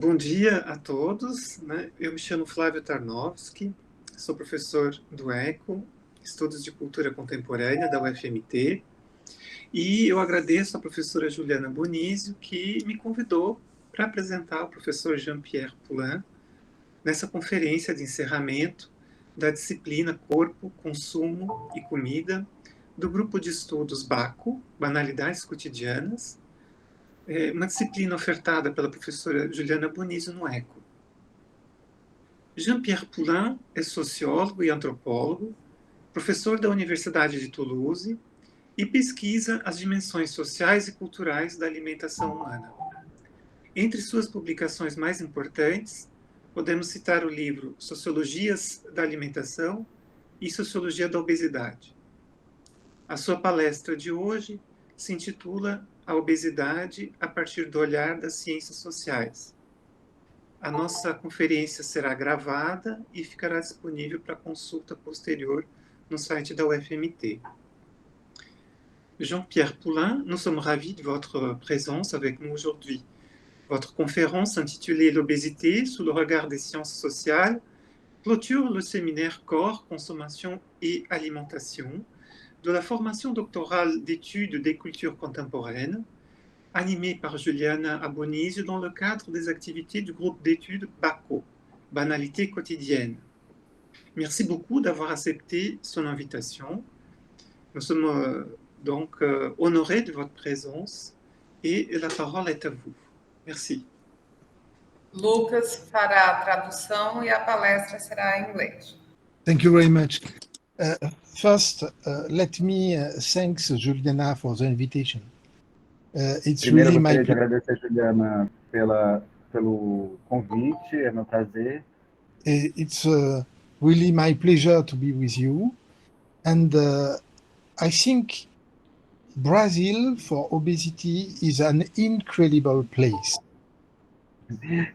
Bom dia a todos, né? Eu me chamo Flávio Tarnowski, sou professor do ECO, Estudos de Cultura Contemporânea da UFMT, e eu agradeço à professora Juliana Bonizio, que me convidou para apresentar o professor Jean Pierre Poulain nessa conferência de encerramento da disciplina Corpo, Consumo e Comida, do grupo de estudos BACO, Banalidades Cotidianas, uma disciplina ofertada pela professora Juliana Bonizio no ECO. Jean Pierre Poulain é sociólogo e antropólogo, professor da Universidade de Toulouse e pesquisa as dimensões sociais e culturais da alimentação humana. Entre suas publicações mais importantes, podemos citar o livro Sociologia da Alimentação e Sociologia da Obesidade. A sua palestra de hoje se intitula A Obesidade a partir do olhar das ciências sociais. A nossa conferência será gravada e ficará disponível para consulta posterior no site da UFMT. Jean Pierre Poulain, nous sommes ravis de votre présence avec nous aujourd'hui. Votre conférence intitulée L'obésité sous le regard des sciences sociales clôture le séminaire Corps, consommation et alimentation de la formation doctorale d'études des cultures contemporaines, animée par Juliana Bonizio dans le cadre des activités du groupe d'études BACO, Banalité quotidienne. Merci beaucoup d'avoir accepté son invitation. Nous sommes donc honorés de votre présence et la parole est à vous. Merci. Lucas fará a tradução e a palestra será em inglês. Thank you very much. First, let me thank Juliana for the invitation. It's Primeiro, really eu my gostaria de agradecer a Juliana pelo convite, é meu prazer. It's really my pleasure to be with you. And I think Brazil for obesity is an incredible place.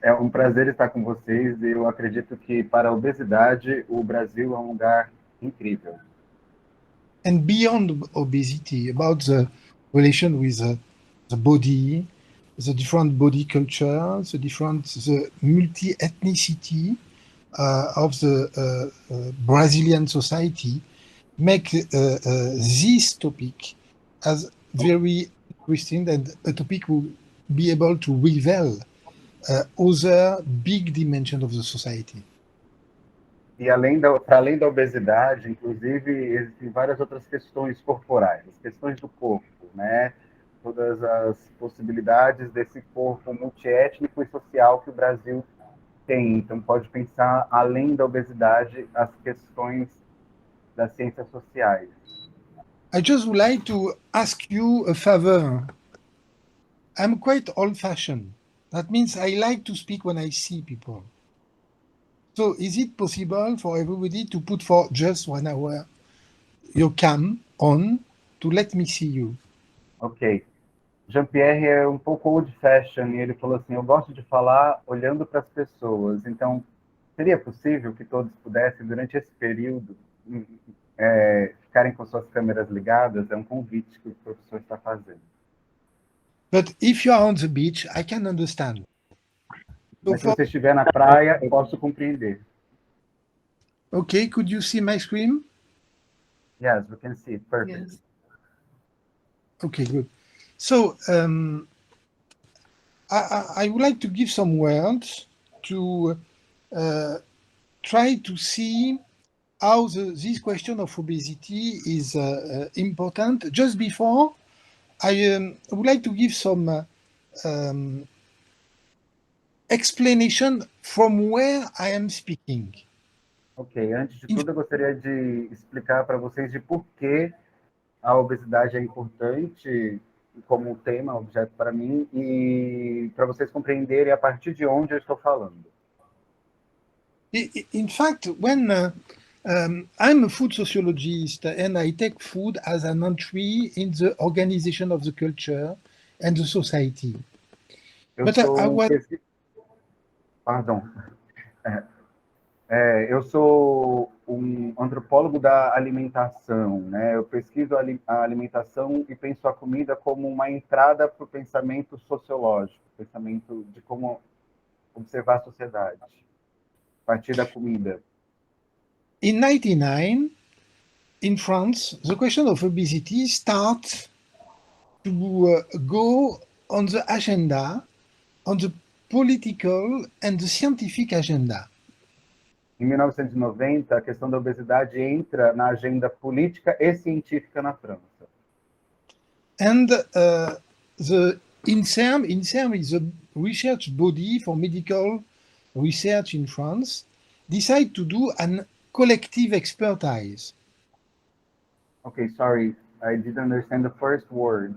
É um prazer estar com vocês e eu acredito que para a obesidade o Brasil é um lugar incrível. And beyond obesity, about the relation with the body, the different body culture, the multi-ethnicity of the Brazilian society, make this topic as very interesting and a topic will be able to reveal other big dimensions of the society. E para além da obesidade, inclusive, existem várias outras questões corporais, as questões do corpo, né? Todas as possibilidades desse corpo multiétnico e social que o Brasil tem. Então, pode pensar, além da obesidade, as questões das ciências sociais. I just would like to ask you a favor. I'm quite old-fashioned. That means I like to speak when I see people. So is it possible for everybody to put for just 1 hour your cam on to let me see you? Ok. Jean-Pierre é um pouco old-fashioned e ele falou assim, eu gosto de falar olhando para as pessoas. Então, seria possível que todos pudessem, durante esse período, ficarem com suas câmeras ligadas? É um convite que o professor está fazendo. But if you are on the beach, I can understand. Mas se você estiver na praia, eu posso compreender. Okay, could you see my screen? Yes, we can see it. Perfect. Yes. Okay, good. So I would like to give some words to try to see how this question of obesity is important. Just before, I would like to give some explanation from where I am speaking. Ok, antes de tudo, eu gostaria de explicar para vocês de por que a obesidade é importante como tema, objeto para mim, e para vocês compreenderem a partir de onde eu estou falando. In fact, when I'm a food sociologist and I take food as an entry in the organization of the culture and the society. Eu sou um antropólogo da alimentação, né? Eu pesquiso a alimentação e penso a comida como uma entrada para o pensamento sociológico, pensamento de como observar a sociedade, a partir da comida. In 99, in France, the question of obesity starts to go on the agenda, on the political and the scientific agenda. Em 1990, a questão da obesidade entra na agenda política e científica na França. And the INSERM is a research body for medical research in France, decide to do an collective expertise. Okay, sorry, I didn't understand the first word.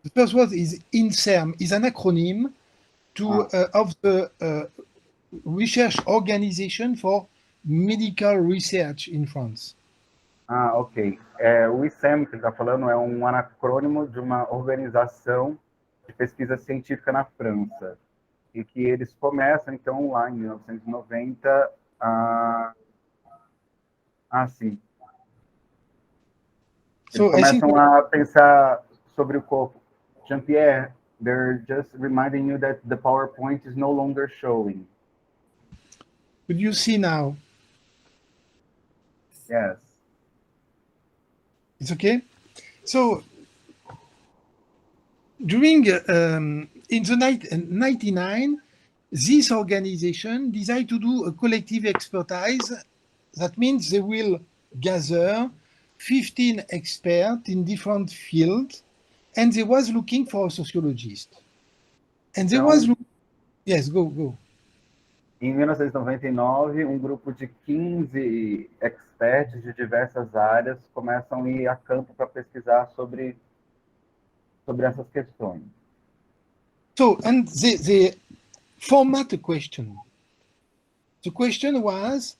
The first word is INSERM, is an acronym of the research organization for medical research in France. Ok. O ISEM, que ele está falando, é um anacrônimo de uma organização de pesquisa científica na França. E que eles começam, então, lá em 1990, sim. Eles começam a pensar sobre o corpo. Jean Pierre, they're just reminding you that the PowerPoint is no longer showing. Could you see now? Yes. It's okay. So during in the 99, this organization decided to do a collective expertise. That means they will gather 15 experts in different fields, and they was looking for a sociologist. And they was yes, go. Em 1999, um grupo de 15 experts de diversas áreas começam a ir a campo para pesquisar sobre essas questões. So, and they format a question. The question was,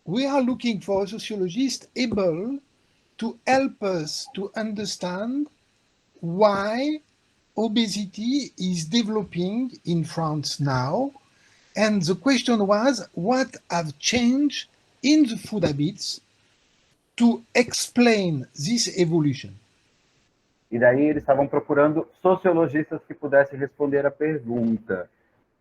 we are looking for a sociologist able to help us to understand why obesity is developing in France now. And the question was, what have changed in the food habits to explain this evolution? E daí eles estavam procurando sociologistas que pudessem responder a pergunta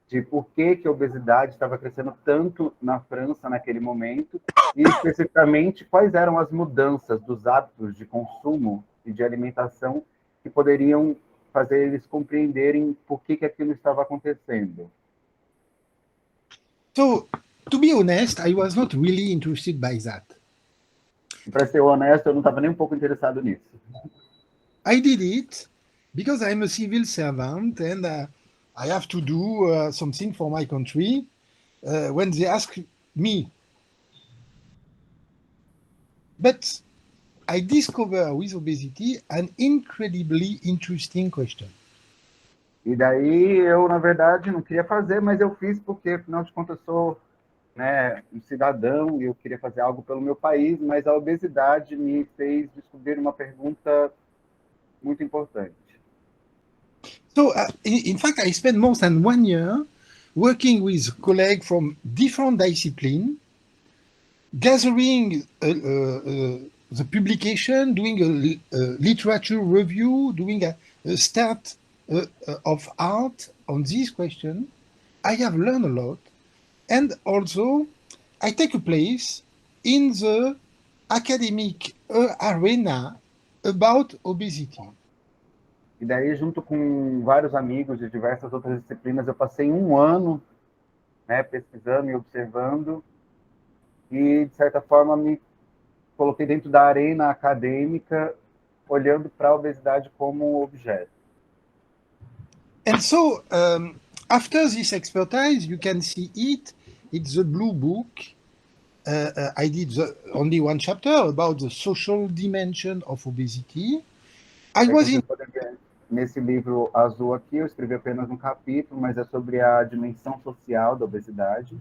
de por que a obesidade estava crescendo tanto na França naquele momento e, especificamente, quais eram as mudanças dos hábitos de consumo e de alimentação que poderiam fazer eles compreenderem por que aquilo estava acontecendo. So, to be honest, I was not really interested by that. Para ser honesto, eu não estava nem um pouco interessado nisso. I did it because I'm a civil servant and I have to do something for my country when they ask me. But I discover with obesity an incredibly interesting question. E daí eu, na verdade, não queria fazer, mas eu fiz porque, afinal de contas, eu sou um cidadão e eu queria fazer algo pelo meu país, mas a obesidade me fez descobrir uma pergunta muito importante. So, in fact, I spent more than 1 year working with colleagues from different disciplines, gathering the publication, doing a literature review, doing a start of art on this question. I have learned a lot, and also I take a place in the academic arena about obesity. E daí, junto com vários amigos de diversas outras disciplinas, eu passei 1 ano pesquisando e observando e, de certa forma, me coloquei dentro da arena acadêmica, olhando para a obesidade como objeto. And so, after this expertise, you can see it. It's the blue book. I did only 1 chapter about the social dimension of obesity. Nesse livro azul aqui, eu escrevi apenas um capítulo, mas é sobre a dimensão social da obesidade.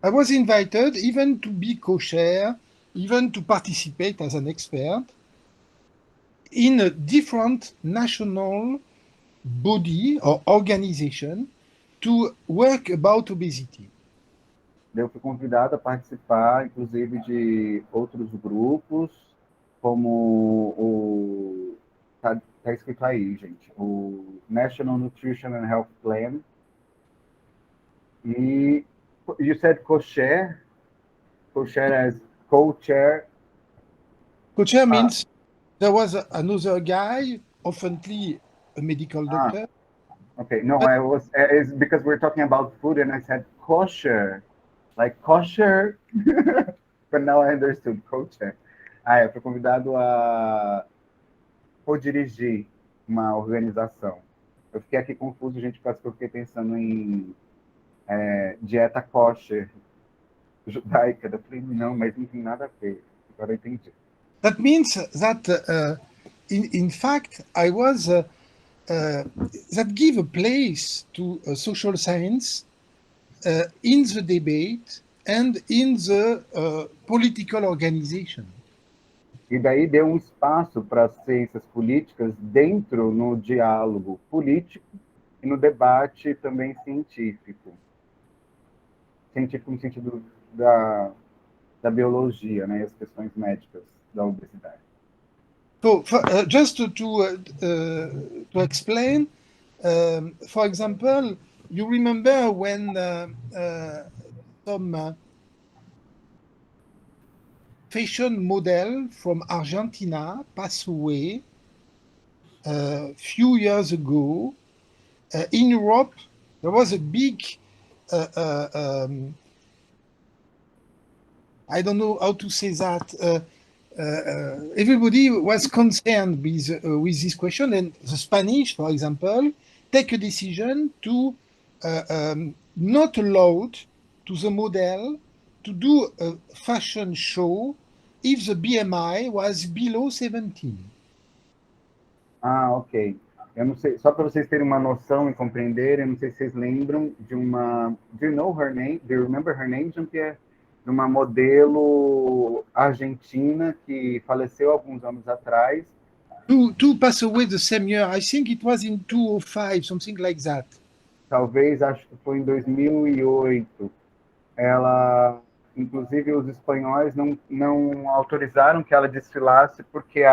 I was invited even to be co-chair, even to participate as an expert in a different national body or organization to work about obesity. Eu fui convidado a participar, inclusive, de outros grupos, como o... Tá escrito aí, gente. O National Nutrition and Health Plan. E you said co-chair as co-chair. Co-chair means there was another guy, oftenly a medical doctor. Okay, no, it's because we're talking about food and I said kosher, like kosher, but now I understood co-chair. Eu fui convidado a co-dirigir uma organização. Eu fiquei aqui confuso, gente, porque eu fiquei pensando em dieta kosher judaica. Eu falei, não, mas não tem nada a ver. Agora eu entendi. That means that, in fact, I was that give a place to social science in the debate and in the political organization. E daí deu um espaço para as ciências políticas dentro no diálogo político e no debate também científico. Científico no sentido da biologia, né, e as questões médicas da obesidade. So, just to explain, for example, you remember when some fashion model from Argentina passed away a few years ago. In Europe, there was a big, I don't know how to say that, everybody was concerned with this question, and the Spanish, for example, take a decision to not allow to the model to do a fashion show if the BMI was below 17. Ok. Eu não sei, só para vocês terem uma noção e compreenderem, eu não sei se vocês lembram de uma... Do you know her name? Do you remember her name, Jean Pierre? De uma modelo argentina que faleceu alguns anos atrás. Two passed away the same year. I think it was in 2005, something like that. Talvez, acho que foi em 2008. Ela, inclusive, os espanhóis não autorizaram que ela desfilasse porque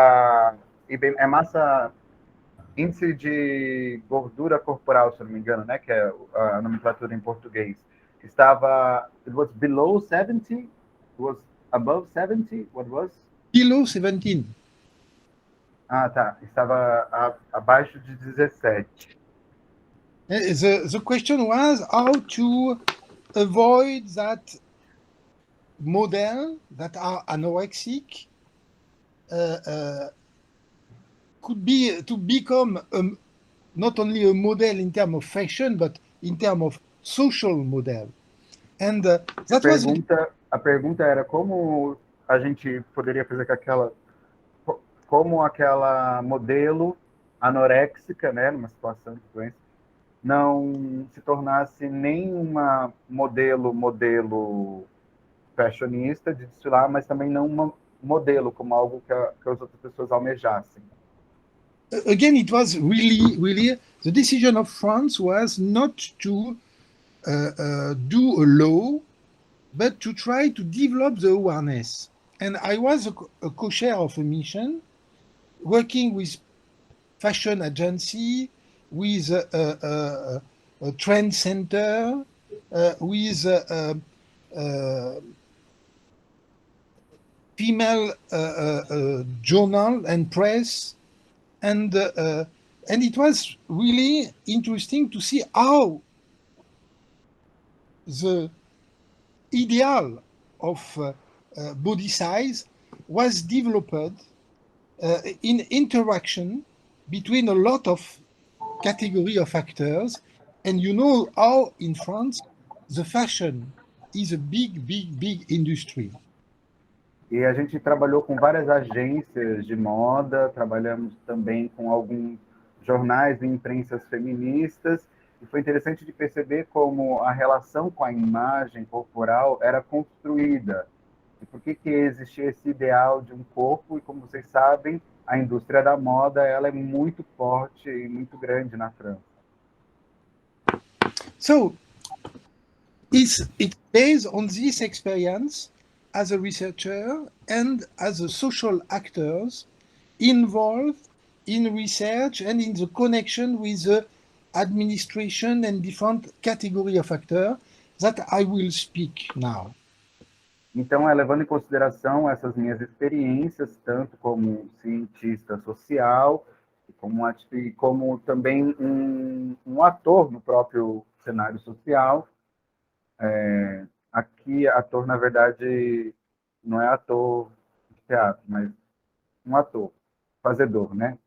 índice de gordura corporal, se eu não me engano, né, que é a nomenclatura em português, estava, it was below 70, it was above 70, what was? Below 17. Tá, estava abaixo de 17. The question was how to avoid that model that are anorexic could be to become not only a model in terms of fashion, but in terms of social model. And that a pergunta era como a gente poderia fazer como aquela modelo anoréxica, né, numa situação de doença, não se tornasse nem uma modelo fashionista de desfilar, mas também não uma modelo como algo que as outras pessoas almejassem. Again, it was really the decision of France was not to do a law, but to try to develop the awareness. And I was a co-chair of a mission working with fashion agency, with a trend center, with female journal and press. And it was really interesting to see how the ideal of body size was developed in interaction between a lot of category of actors. And you know how in France the fashion is a big industry. E a gente trabalhou com várias agências de moda, trabalhamos também com alguns jornais e imprensas feministas, e foi interessante de perceber como a relação com a imagem corporal era construída. E por que existia esse ideal de um corpo, e como vocês sabem, a indústria da moda ela é muito forte e muito grande na França. So, it's based on this experience as a researcher and as a social actors involved in research and in the connection with the administration and different category of actors, that I will speak now. Então, levando em consideração essas minhas experiências, tanto como cientista social, como também um ator no próprio cenário social. Aqui, ator, na verdade, não é ator de teatro, mas um ator, fazedor, né?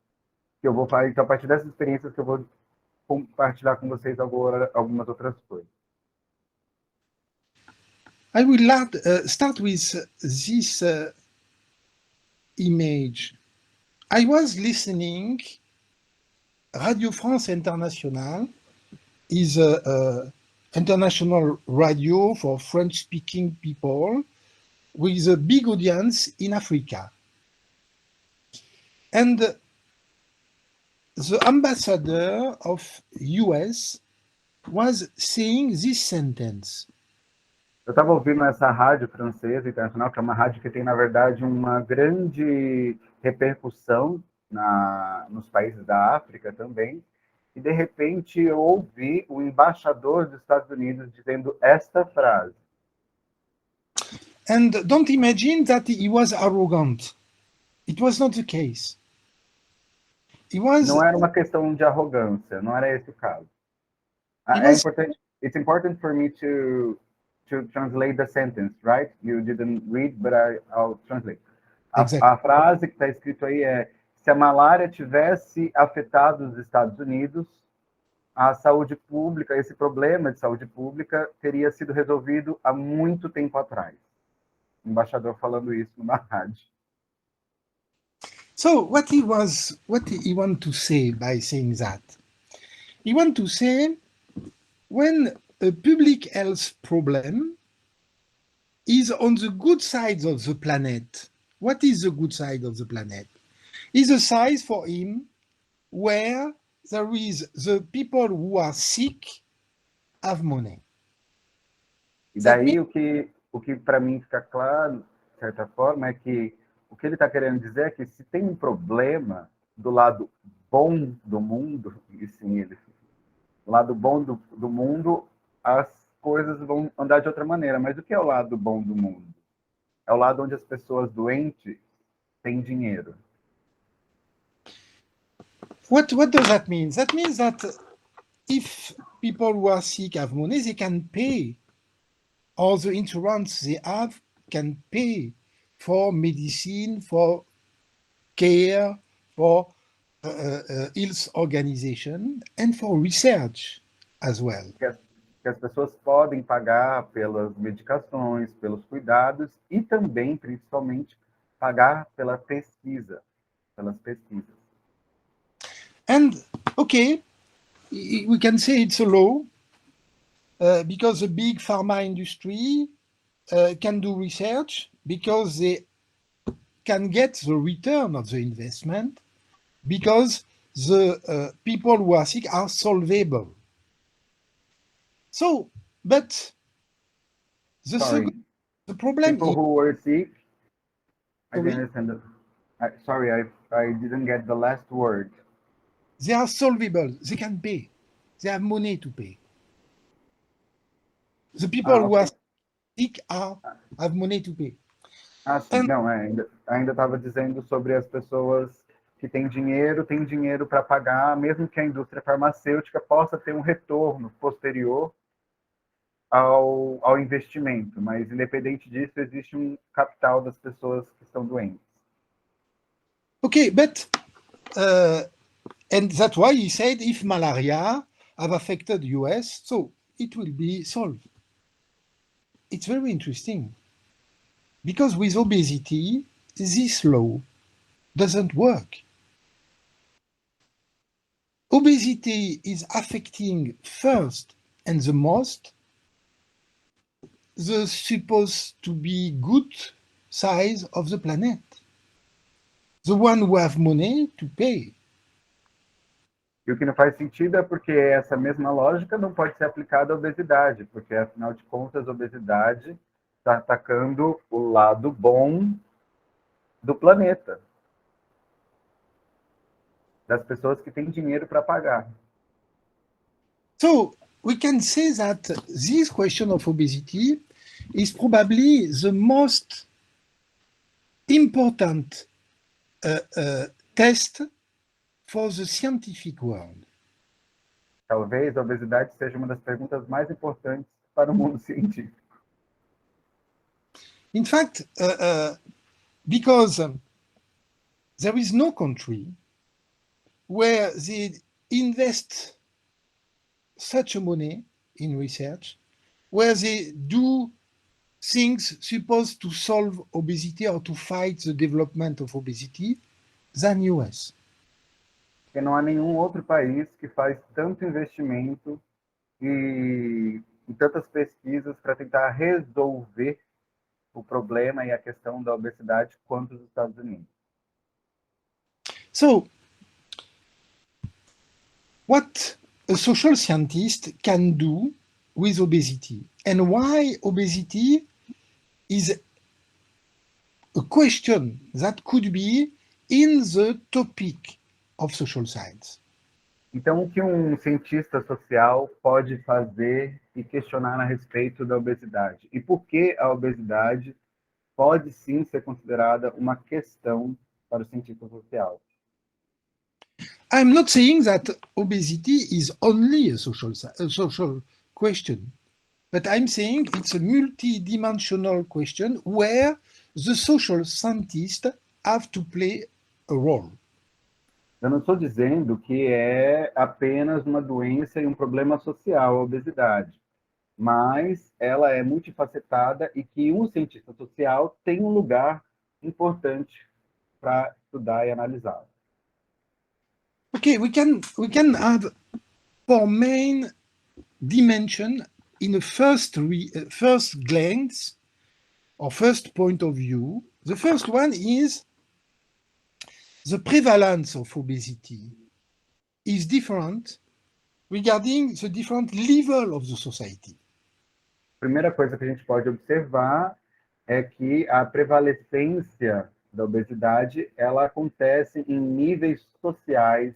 Que eu vou falar, então, a partir dessas experiências que eu vou compartilhar com vocês agora algumas outras coisas. I will start with this image. I was listening. Radio France Internationale is a international radio for French-speaking people with a big audience in Africa. And the ambassador of US was saying this sentence. Eu estava ouvindo essa rádio francesa internacional, que é uma rádio que tem, na verdade, uma grande repercussão nos países da África também, e, de repente, eu ouvi o embaixador dos Estados Unidos dizendo esta frase. And don't imagine that he was arrogant. It was not the case. He was... Não era uma questão de arrogância, não era esse o caso. It's important for me to translate the sentence, right? You didn't read, but I'll translate. Exactly. A frase que está escrito aí é: se a malária tivesse afetado os Estados Unidos, a saúde pública, esse problema de saúde pública teria sido resolvido há muito tempo atrás. O embaixador falando isso numa rádio. So what he want to say by saying that? He want to say when a public health problem is on the good side of the planet. What is the good side of the planet? Is a side for him where there is the people who are sick have money. E daí o que para mim fica claro, de certa forma, é que o que ele está querendo dizer é que se tem um problema do lado bom do mundo, e sim, do lado bom do mundo, as coisas vão andar de outra maneira. Mas o que é o lado bom do mundo? É o lado onde as pessoas doentes têm dinheiro. What does that mean? That means that if people who are sick have money, they can pay, or the insurance they have can pay for medicine, for care, for health organization, and for research as well. Que as pessoas podem pagar pelas medicações, pelos cuidados e também, principalmente, pagar pelas pesquisas. And, okay, we can say it's a law because the big pharma industry can do research because they can get the return of the investment because the people who are sick are solvable. So, but the problem people who were sick, I Sorry? didn't understand that. Sorry, I didn't get the last word. They are solvable. They can pay. They have money to pay. The people who are sick have money to pay. Sim, não, ainda estava dizendo sobre as pessoas que têm dinheiro para pagar, mesmo que a indústria farmacêutica possa ter um retorno posterior ao investimento, mas independente disso, existe um capital das pessoas que estão doentes. Okay, but and that's why he said if malaria have affected the US, so it will be solved. It's very interesting because with obesity, this law doesn't work. Obesity is affecting first and the most the supposed to be good size of the planet. The one who have money to pay. E o que não faz sentido é porque essa mesma lógica não pode ser aplicada à obesidade, porque, afinal de contas, a obesidade está atacando o lado bom do planeta, das pessoas que têm dinheiro para pagar. So, we can say that this question of obesity is probably the most important test for the scientific world. Talvez a obesidade seja uma das perguntas mais importantes para o mundo científico. In fact, because there is no country where they invest such a money in research, where they do things supposed to solve obesity or to fight the development of obesity than US. Porque não há nenhum outro país que faz tanto investimento e tantas pesquisas para tentar resolver o problema e a questão da obesidade quanto os Estados Unidos. So, what a social scientist can do with obesity and why obesity is a question that could be in the topic of social science. Então, o que um cientista social pode fazer e questionar a respeito da obesidade? E por que a obesidade pode sim ser considerada uma questão para o cientista social? I'm not saying that obesity is only a social question, but I'm saying it's a multidimensional question where the social scientists have to play a role. Eu não estou dizendo que é apenas uma doença e um problema social, a obesidade, mas ela é multifacetada e que um cientista social tem um lugar importante para estudar e analisar. Okay, we can have four main dimension in a first glance or first point of view. The first one is the prevalence of obesity is different regarding the different level of the society. A primeira coisa que a gente pode observar é que a prevalecência da obesidade ela acontece em níveis sociais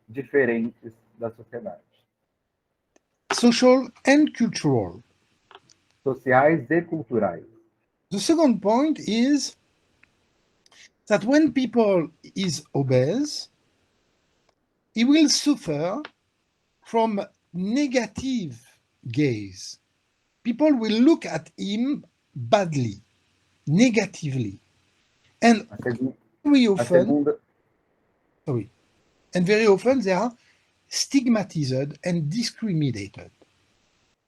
diferentes da sociedade. Social and cultural. Sociais e culturais. The second point is that when people is obese, he will suffer from negative gaze. People will look at him badly, negatively. And very often they are stigmatized and discriminated.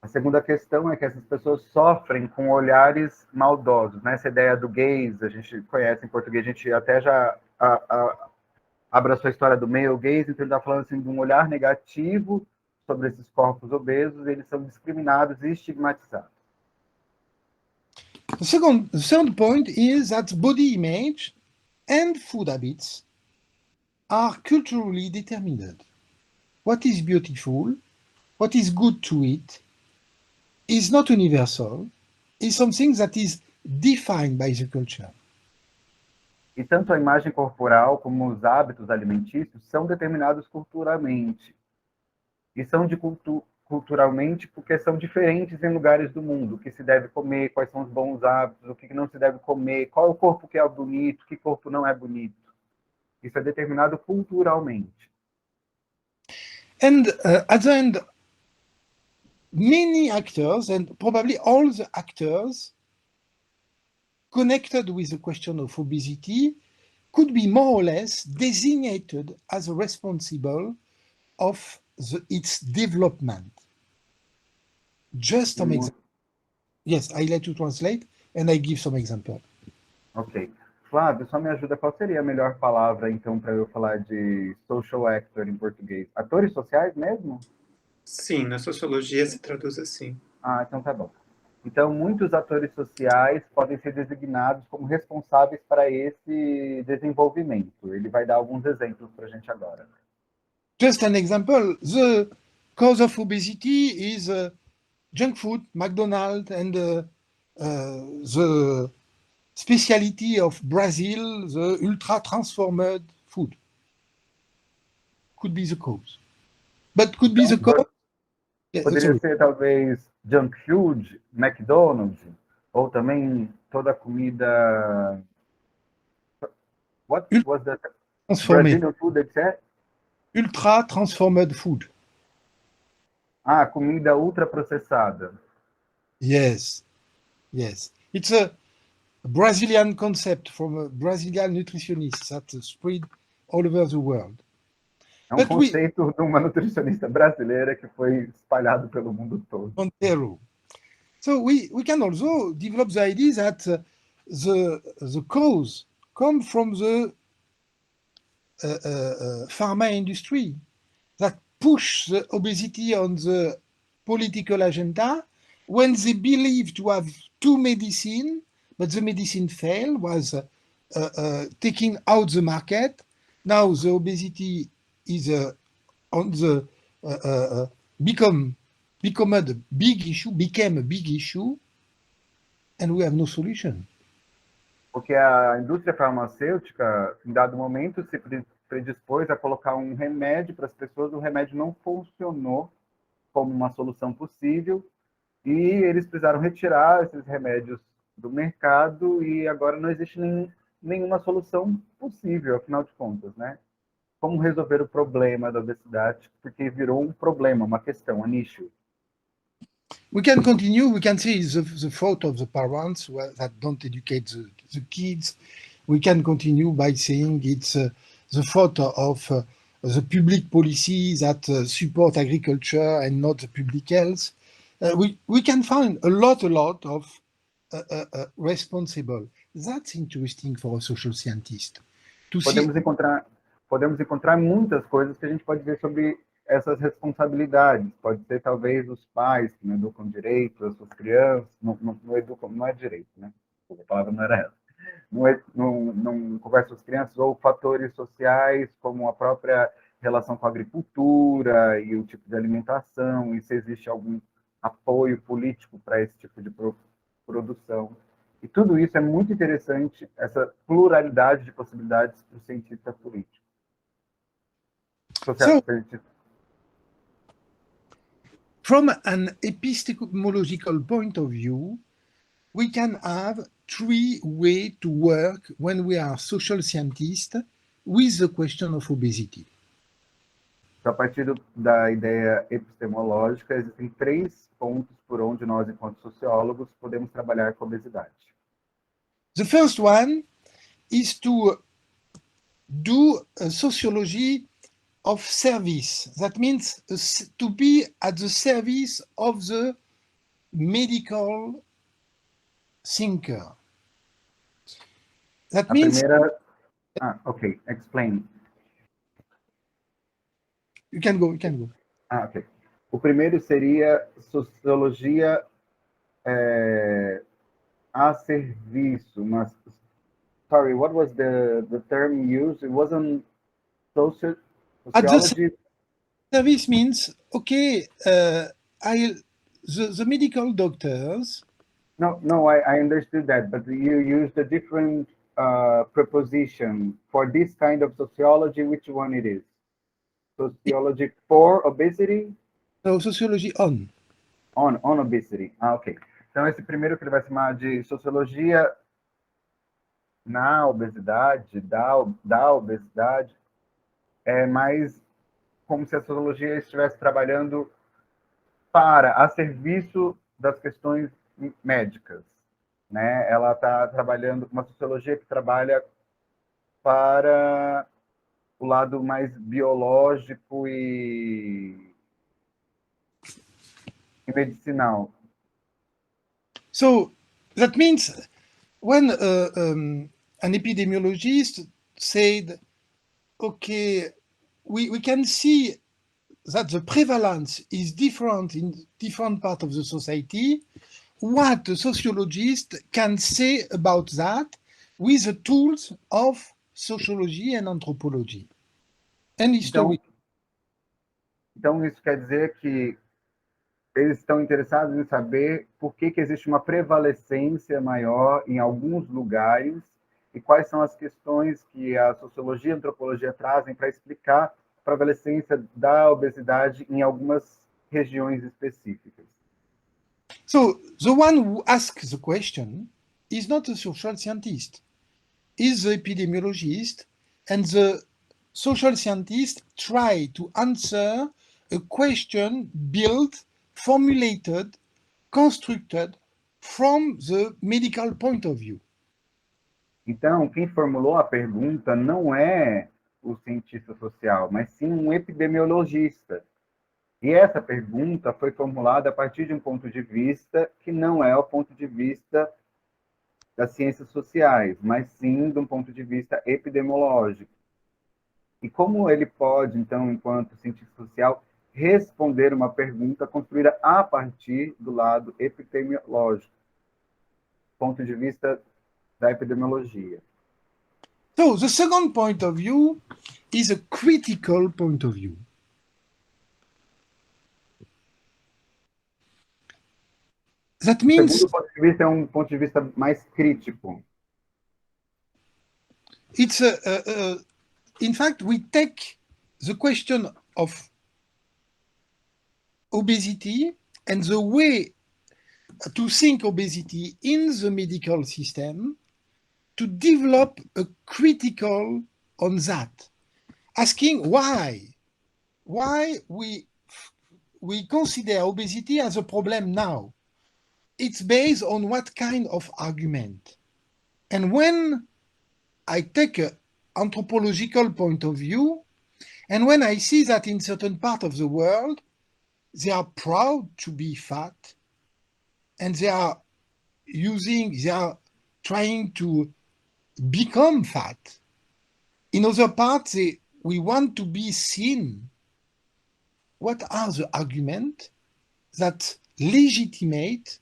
A segunda questão é que essas pessoas sofrem com olhares maldosos, né? Essa ideia do gaze, a gente conhece em português, a gente até já abraçou a história do male gaze, então ele está falando assim, de um olhar negativo sobre esses corpos obesos, eles são discriminados e estigmatizados. The third point is that body image and food habits are culturally determined. What is beautiful, what is good to eat, is not universal, is something that is defined by the culture. E tanto a imagem corporal como os hábitos alimentícios são determinados culturalmente. E são culturalmente porque são diferentes em lugares do mundo. O que se deve comer, quais são os bons hábitos, o que não se deve comer, qual é o corpo que é bonito, que corpo não é bonito. Isso é determinado culturalmente. And at the end, many actors, and probably all the actors connected with the question of obesity could be more or less designated as responsible of its development. Just some example. Yes, I let you translate and I give some example. Ok. Flávio, só me ajuda, qual seria a melhor palavra, então, para eu falar de social actor em português? Atores sociais mesmo? Sim, na sociologia se traduz assim. Ah, então tá bom. Então, muitos atores sociais podem ser designados como responsáveis para esse desenvolvimento. Ele vai dar alguns exemplos para a gente agora. Just an example, the cause of obesity is junk food, McDonald's, and the speciality of Brazil, the ultra-transformed food. Could be the cause. But could be the cause, Poderia ser, talvez, junk food, McDonald's, ou também toda a comida... What was that? Brazilian food, etc.? Ultra transformed food. Ah, comida ultraprocessada. Yes, yes. It's a Brazilian concept from a Brazilian nutritionist that spread all over the world. É um conceito de uma nutricionista brasileira que foi espalhado pelo mundo todo. Montero. So we can also develop the idea that the cause come from the pharma industry that push the obesity on the political agenda when they believe to have two medicine, but the medicine failed, was taking out the market. Now the obesity is on the became a big issue, and we have no solution. Porque a indústria farmacêutica, em dado momento, se predispôs a colocar um remédio para as pessoas, o remédio não funcionou como uma solução possível, e eles precisaram retirar esses remédios do mercado, e agora não existe nenhuma solução possível, afinal de contas, né? Como resolver o problema da obesidade, porque virou um problema, uma questão, um nicho. We can continue. We can see the fault of the parents that don't educate the kids. We can continue by saying it's the fault of the public policies that support agriculture and not the public health. We can find a lot of responsible. That's interesting for a social scientist. Podemos encontrar muitas coisas que a gente pode ver sobre essas responsabilidades. Pode ser, talvez, os pais que não educam direito as suas crianças, não educam, não é direito, né? A palavra não era essa. Não conversa com as crianças, ou fatores sociais, como a própria relação com a agricultura e o tipo de alimentação, e se existe algum apoio político para esse tipo de produção. E tudo isso é muito interessante, essa pluralidade de possibilidades para o cientista político. From an epistemological point of view, we can have three ways to work when we are social scientists with the question of obesity. A partir da ideia epistemológica, existem 3 pontos por onde nós, enquanto sociólogos, podemos trabalhar com a obesidade. The first one is to do a sociology of service. That means to be at the service of the medical thinker. That means... okay, explain. You can go. Ok. O primeiro seria sociologia a serviço. Mas, sorry, what was the term used? It wasn't sociology. Service means, okay, the medical doctors. No, I understood that, but you used a different preposition for this kind of sociology. Which one it is? Sociology for obesity? No, sociology on. On obesity. Ok. Então, esse primeiro que ele vai chamar de sociologia na obesidade, da obesidade, é mais como se a sociologia estivesse trabalhando a serviço das questões médicas, né? Ela está trabalhando uma sociologia que trabalha para o lado mais biológico e medicinal. So that means when an epidemiologist said, okay, we can see that the prevalence is different in different parts of the society, what a sociologist can say about that with the tools of sociology and anthropology and history. Então isso quer dizer que eles estão interessados em saber por que existe uma prevalecência maior em alguns lugares e quais são as questões que a sociologia e a antropologia trazem para explicar a prevalecência da obesidade em algumas regiões específicas. So the one who asks the question is not a social scientist, is the epidemiologist, and the social scientist try to answer a question built, formulated, constructed from the medical point of view. Então, quem formulou a pergunta não é o cientista social, mas sim um epidemiologista. E essa pergunta foi formulada a partir de um ponto de vista que não é o ponto de vista das ciências sociais, mas sim de um ponto de vista epidemiológico. E como ele pode, então, enquanto cientista social, responder uma pergunta construída a partir do lado epidemiológico, ponto de vista da epidemiologia. So the second point of view is a critical point of view. That O means segundo ponto de vista é um ponto de vista mais crítico. it's in fact, we take the question of obesity and the way to think obesity in the medical system to develop a critical on that, asking why we consider obesity as a problem now. It's based on what kind of argument? And when I take an anthropological point of view, and when I see that in certain part of the world, they are proud to be fat, and they are trying to become fat. In other parts, we want to be thin. What are the arguments that legitimate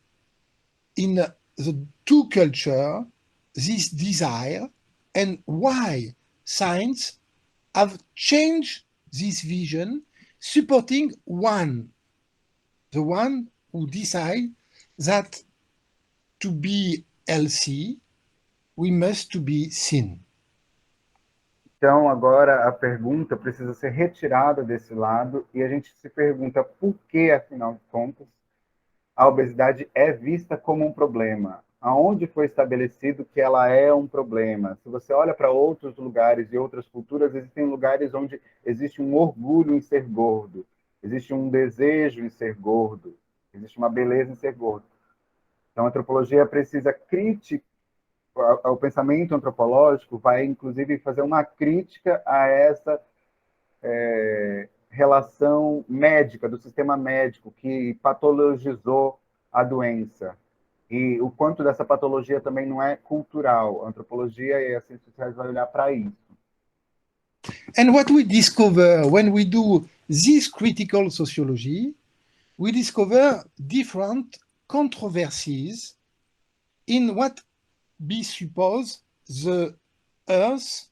in the two cultures this desire, and why science have changed this vision, supporting the one who decide that to be healthy, we must to be thin. Então, agora a pergunta precisa ser retirada desse lado e a gente se pergunta por que, afinal de contas, a obesidade é vista como um problema. Aonde foi estabelecido que ela é um problema? Se você olha para outros lugares e outras culturas, existem lugares onde existe um orgulho em ser gordo, existe um desejo em ser gordo, existe uma beleza em ser gordo. Então, a antropologia precisa criticar, o pensamento antropológico vai, inclusive, fazer uma crítica a essa relação médica, do sistema médico, que patologizou a doença. E o quanto dessa patologia também não é cultural. A antropologia e as ciências sociais vão olhar para isso. And what we discover when we do this critical sociology, we discover different controversies in what we suppose the earth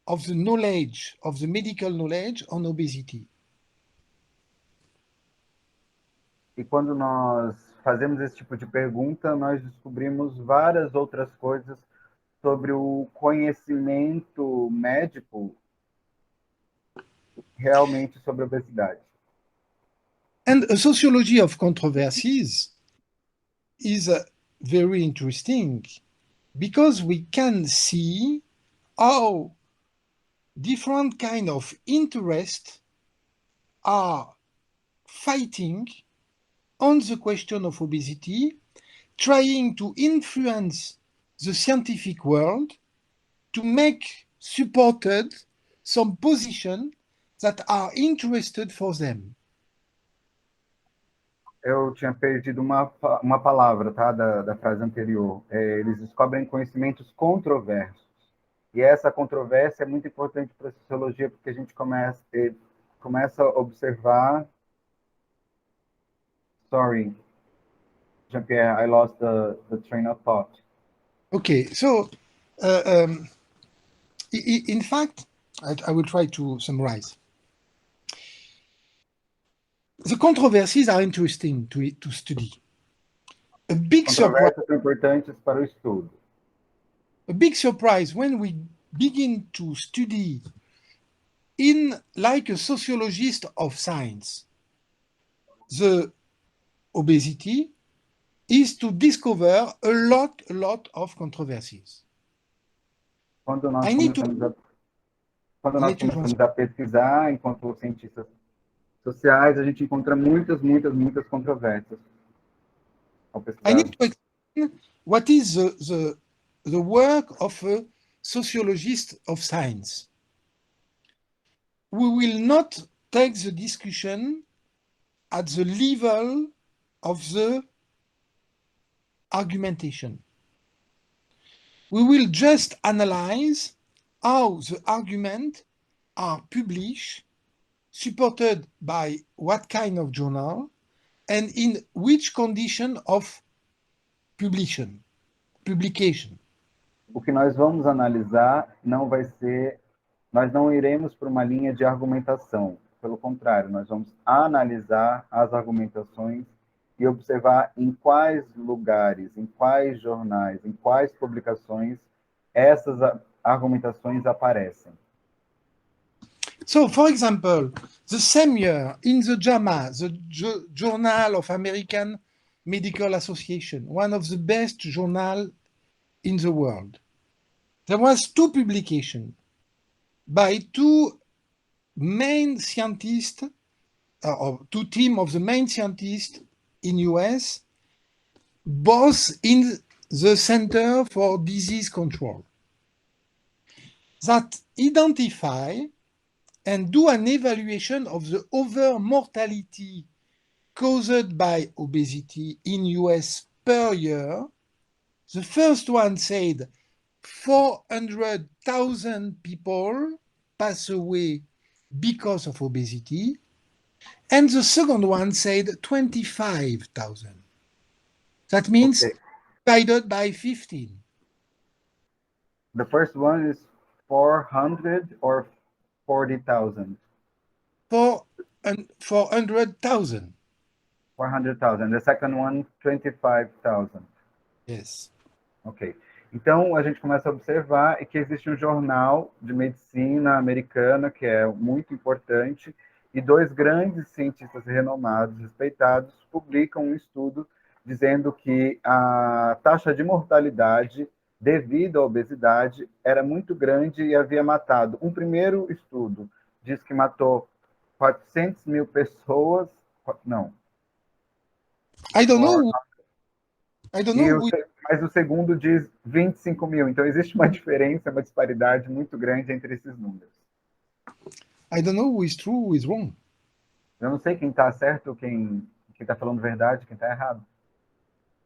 of the knowledge, of the medical knowledge on obesity. E quando nós fazemos esse tipo de pergunta, nós descobrimos várias outras coisas sobre o conhecimento médico realmente sobre a obesidade. And a sociology of controversies is very interesting because we can see how different kind of interests are fighting on the question of obesity, trying to influence the scientific world to make supported some position that are interested for them. Eu tinha perdido uma palavra, tá, da frase anterior. Eles descobrem conhecimentos controversos. E essa controvérsia é muito importante para a sociologia, porque a gente começa a observar... Sorry, Jean Pierre, I lost the train of thought. Okay, so in fact, I will try to summarize. The controversies are interesting to study. A big surprise. Controvérsias são importantes para o estudo. A big surprise when we begin to study in like a sociologist of science. the obesity is to discover a lot of controversies. Quando nós I need to começamos a, quando nós let you começamos a pesquisar, enquanto cientistas sociais, a gente encontra muitas controvérsias ao I pesquisar. need to explain what is the work of a sociologist of science. We will not take the discussion at the level of the argumentation. We will just analyze how the arguments are published, supported by what kind of journal, and in which condition of publication. O que nós vamos analisar não vai ser, nós não iremos para uma linha de argumentação. Pelo contrário, nós vamos analisar as argumentações e observar em quais lugares, em quais jornais, em quais publicações essas argumentações aparecem. So, for example, the same year in the JAMA, the Journal of American Medical Association, one of the best journals in the world, there was two publications by two main scientists, or two teams of the main scientists in US, both in the Center for Disease Control, that identify and do an evaluation of the over-mortality caused by obesity in US per year. The first one said 400,000 people pass away because of obesity, and the second one said 25,000. That means divided by 15. The first one is 400 or 40,000? 400,000. 400,000. The second one, 25,000. Yes. Ok. Então, a gente começa a observar que existe um jornal de medicina americana, que é muito importante, e dois grandes cientistas renomados, respeitados, publicam um estudo dizendo que a taxa de mortalidade devido à obesidade era muito grande e havia matado. Um primeiro estudo diz que matou 400 mil pessoas, não. I don't know. Mas o segundo diz 25 mil. Então, existe uma diferença, uma disparidade muito grande entre esses números. I don't know who is true, who is wrong. Eu não sei quem está certo, quem está falando verdade, quem está errado.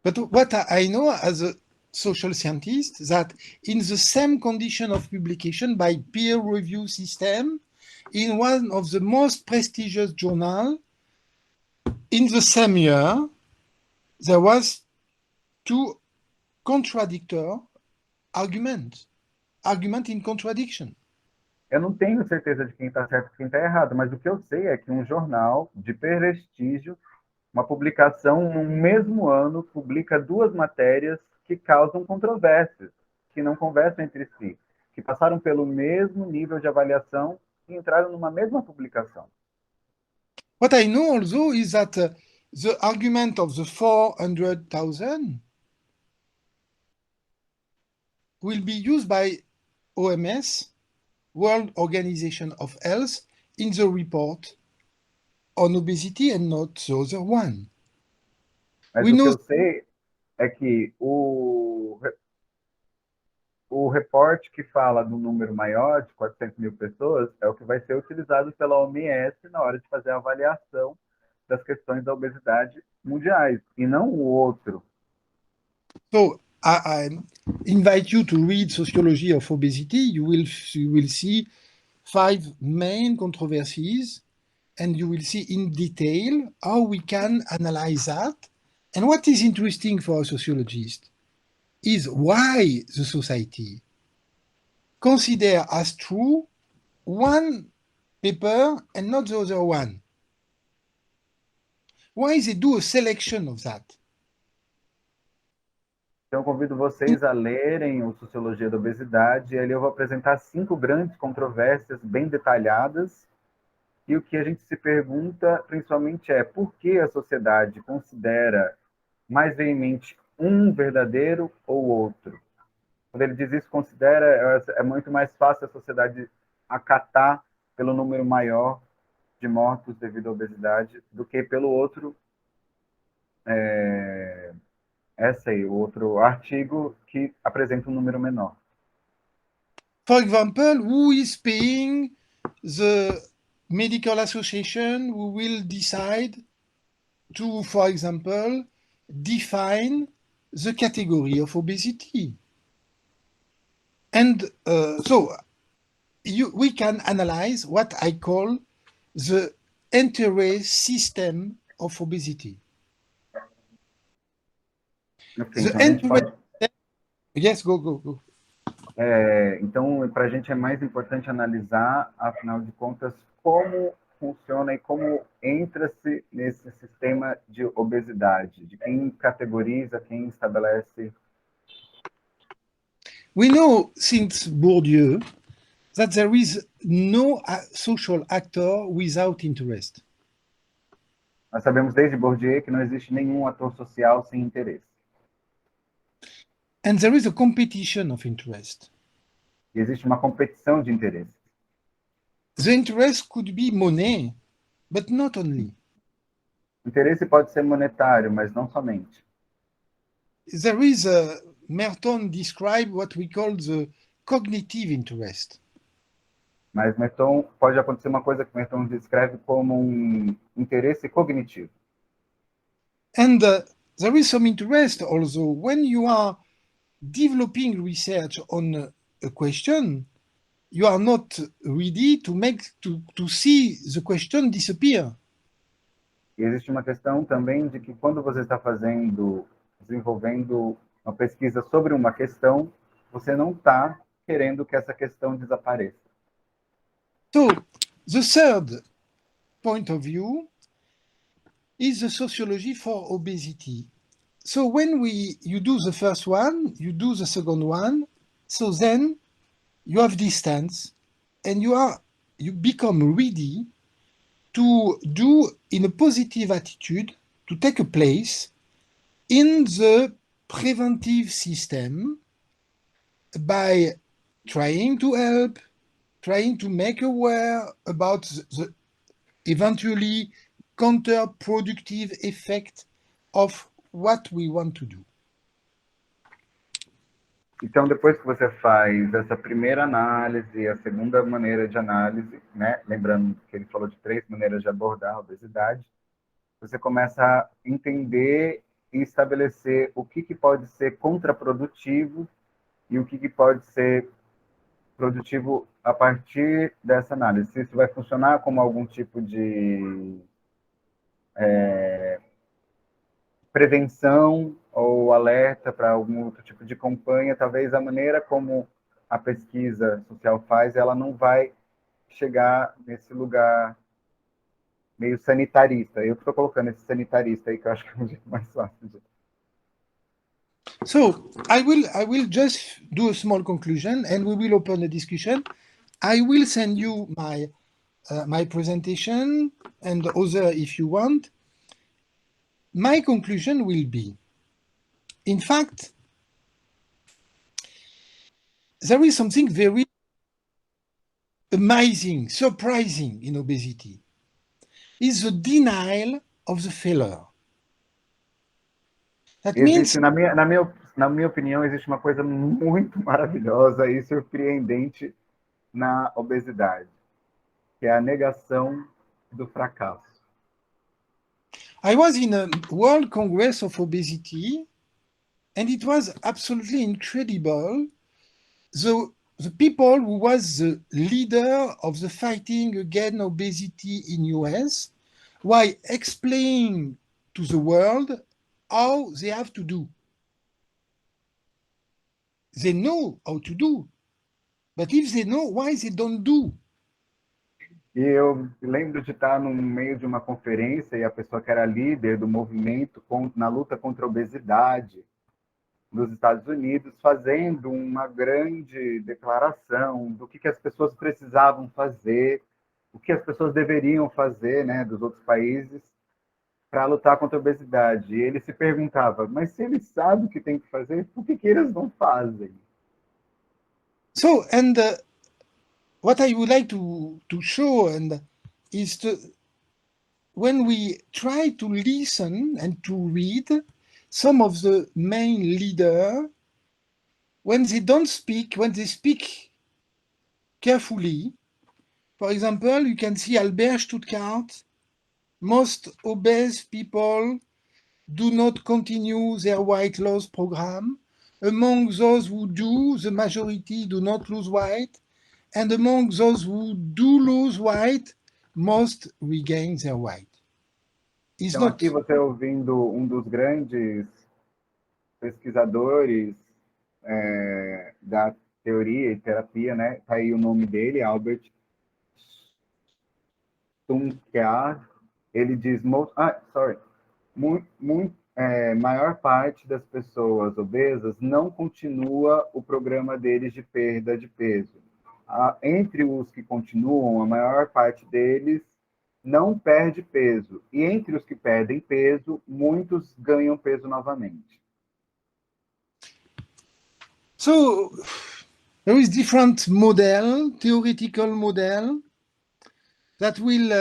But what I know as a social scientist, that in the same condition of publication by peer review system, in one of the most prestigious journals, in the same year, there was two contradictory argument in contradiction. Eu não tenho certeza de quem está certo e quem está errado, mas o que eu sei é que um jornal de prestígio, uma publicação no mesmo ano, publica duas matérias que causam controvérsias, que não conversam entre si, que passaram pelo mesmo nível de avaliação e entraram numa mesma publicação. What I know also is that the argument of the 400,000 will be used by OMS, World Organization of Health, in the report on obesity and not the other one. Mas o que eu sei é que o reporte que fala do número maior, de 400 mil pessoas, é o que vai ser utilizado pela OMS na hora de fazer a avaliação das questões da obesidade mundiais, e não o outro. So, I invite you to read Sociology of Obesity. You will see 5 main controversies, and you will see in detail how we can analyze that. And what is interesting for a sociologist is why the society consider as true one paper and not the other one. Why they do a selection of that? Então, eu convido vocês a lerem o Sociologia da Obesidade, e ali eu vou apresentar 5 grandes controvérsias bem detalhadas. E o que a gente se pergunta, principalmente, é por que a sociedade considera mais veemente um verdadeiro ou outro? Quando ele diz isso, considera, é muito mais fácil a sociedade acatar pelo número maior de mortos devido à obesidade do que pelo outro essay, o outro artigo que apresenta um número menor. For example, who is paying the medical association who will decide to, for example, define the category of obesity? And so we can analyze what I call the interest system of obesity. Okay, então a gente pode... Yes, go. Então, para a gente é mais importante analisar, afinal de contas, como funciona e como entra-se nesse sistema de obesidade, de quem categoriza, quem estabelece. We know since Bourdieu that there is no social actor without interest. Nós sabemos desde Bourdieu que não existe nenhum ator social sem interesse. And there is a competition of interest. E existe uma competição de interesses. The interest could be money, but not only. O interesse pode ser monetário, mas não somente. There is a Merton describe what we call the cognitive interest. Mas Merton, pode acontecer uma coisa que Merton descreve como um interesse cognitivo. And there is some interest also when you are developing research on a question, you are not ready to see the question disappear. E existe uma questão também de que quando você está desenvolvendo uma pesquisa sobre uma questão, você não está querendo que essa questão desapareça. So, the third point of view is the sociology for obesity. So when you do the first one, you do the second one, so then you have distance and you become ready to do in a positive attitude, to take a place in the preventive system by trying to help, trying to make aware about the eventually counterproductive effect of what we want to do. Então, depois que você faz essa primeira análise, a segunda maneira de análise, né? Lembrando que ele falou de 3 maneiras de abordar a obesidade, você começa a entender e estabelecer o que pode ser contraprodutivo e o que pode ser produtivo a partir dessa análise. Se isso vai funcionar como algum tipo de prevenção ou alerta para algum outro tipo de campanha, talvez a maneira como a pesquisa social faz, ela não vai chegar nesse lugar meio sanitarista. Eu estou colocando esse sanitarista aí, que eu acho que é um jeito mais fácil de... So I will just do a small conclusion and we will open a discussion. I will send you my presentation and other if you want. My conclusion will be, in fact, there is something very amazing, surprising in obesity. It's the denial of the failure. That means... na minha opinião, existe uma coisa muito maravilhosa e surpreendente na obesidade, que é a negação do fracasso. I was in a World Congress of Obesity, and it was absolutely incredible. The people who was the leader of the fighting against obesity in US, were explaining to the world how they have to do. They know how to do, but if they know, why they don't do? E eu lembro de estar no meio de uma conferência e a pessoa que era líder do movimento na luta contra a obesidade nos Estados Unidos fazendo uma grande declaração do que as pessoas precisavam fazer o que as pessoas deveriam fazer, né, dos outros países para lutar contra a obesidade. E ele se perguntava, mas se eles sabem o que tem que fazer, por que eles não fazem? So, and what I would like to show is when we try to listen and to read some of the main leaders, when they don't speak, when they speak carefully, for example, you can see Albert Stuttgart, most obese people do not continue their weight loss program. Among those who do, the majority do not lose weight. And among those who do lose weight, most regain their weight. It's Então, not... aqui você ouvindo um dos grandes pesquisadores da teoria e terapia, né? Tá aí o nome dele, Albert Stuttgart. Ele diz, maior parte das pessoas obesas não continua o programa deles de perda de peso. Entre os que continuam, a maior parte deles não perde peso. E entre os que perdem peso, muitos ganham peso novamente. So, there is different theoretical model, that will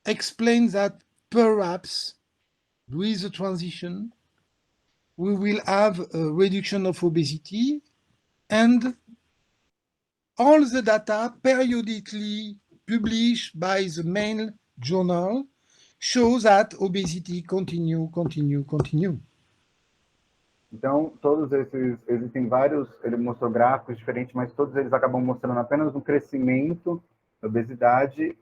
explain that perhaps with the transition, we will have a reduction of obesity, and all the data periodically published by the main journal shows that obesity continue. Então, todos esses, existem vários, ele mostrou gráficos diferentes, mas todos eles acabam mostrando apenas um crescimento da obesidade,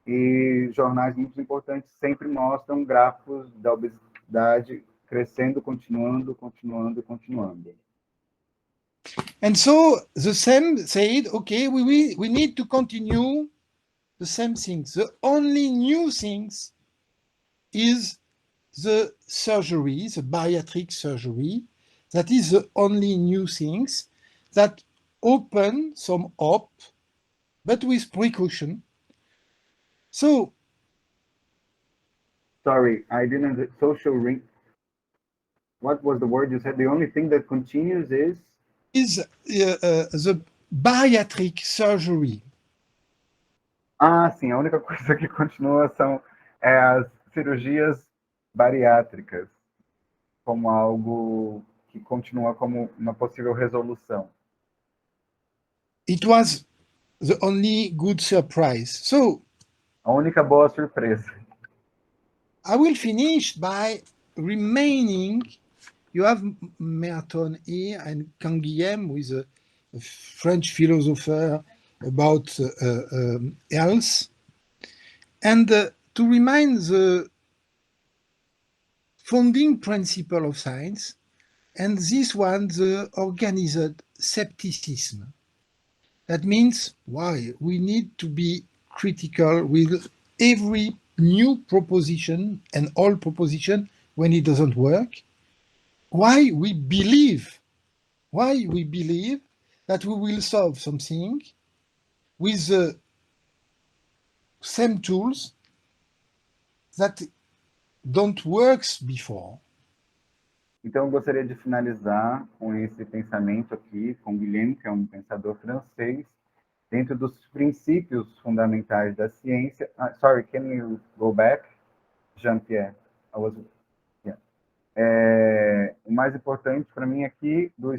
e jornais muito importantes sempre mostram gráficos da obesidade crescendo, continuando. And so the same said, okay, we need to continue the same things. The only new things is the surgery, the bariatric surgery. That is the only new things that open some hope, but with precaution. So, sorry, I didn't. Social ring. What was the word you said? The only thing that continues is the bariatric surgery. Ah, sim. A única coisa que continua são as cirurgias bariátricas, como algo que continua como uma possível resolução. It was the only good surprise. So, a única boa surpresa. I will finish by remaining. You have Merton here and Canguilhem, who is a French philosopher about health. And to remind the founding principle of science, and this one, the organized skepticism. That means why we need to be critical with every new proposition and all proposition when it doesn't work. Why we believe that we will solve something with the same tools that don't work before. Então, eu gostaria de finalizar com esse pensamento aqui, com Guilhem, que é um pensador francês, dentro dos princípios fundamentais da ciência. Sorry, can you go back, Jean Pierre? O mais importante para mim aqui do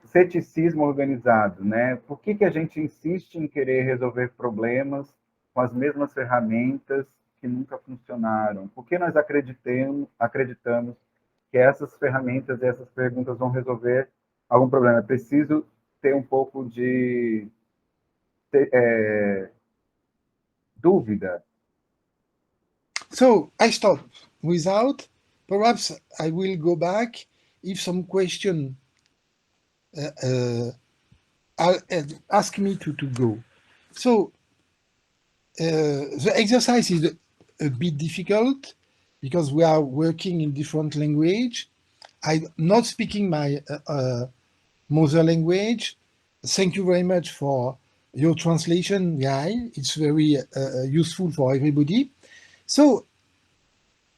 ceticismo organizado, né? Por que a gente insiste em querer resolver problemas com as mesmas ferramentas que nunca funcionaram? Por que nós acreditamos que essas ferramentas e essas perguntas vão resolver algum problema? É preciso ter um pouco de dúvida. So I stop without. Perhaps I will go back if some question ask me to go. So the exercise is a bit difficult because we are working in different language. I'm not speaking my mother language. Thank you very much for your translation, Guy. It's very useful for everybody. So,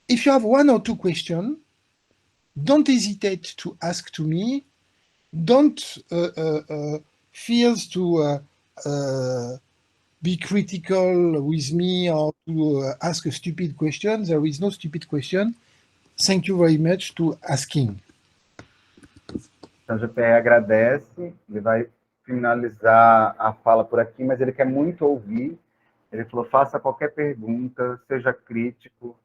if you have one or two questions, don't hesitate to ask to me. Don't fear to be critical with me or to ask a stupid question. There is no stupid question. Thank you very much to asking. Então, Jean Pierre agradece, ele vai finalizar a fala por aqui, mas ele quer muito ouvir. Ele falou, faça qualquer pergunta, seja crítico,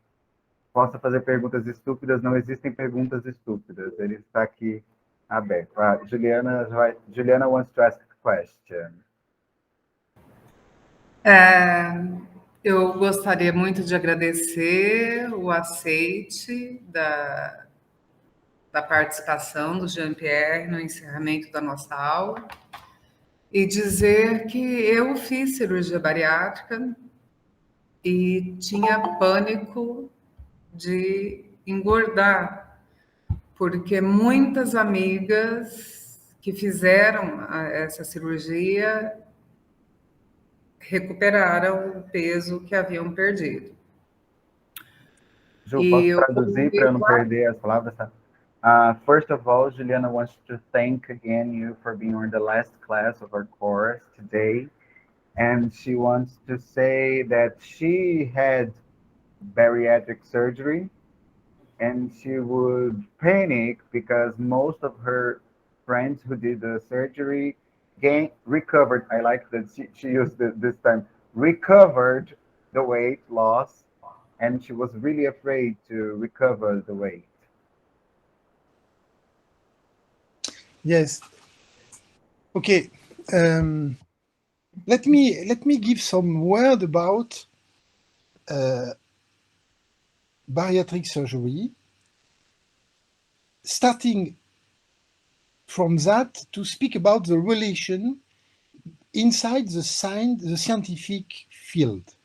possa fazer perguntas estúpidas, não existem perguntas estúpidas. Ele está aqui aberto. Juliana wants to ask a question. Eu gostaria muito de agradecer o aceite da participação do Jean Pierre no encerramento da nossa aula e dizer que eu fiz cirurgia bariátrica e tinha pânico de engordar, porque muitas amigas que fizeram essa cirurgia recuperaram o peso que haviam perdido. Ju, posso traduzir para eu não perder as palavras? Tá? First of all, Juliana wants to thank again you for being on the last class of our course today. And she wants to say that she had bariatric surgery and she would panic because most of her friends who did the surgery recovered. I like that she used this time, recovered the weight loss, and she was really afraid to recover the weight. Yes. Okay. Let me give some word about bariatric surgery, starting from that to speak about the relation inside the scientific field.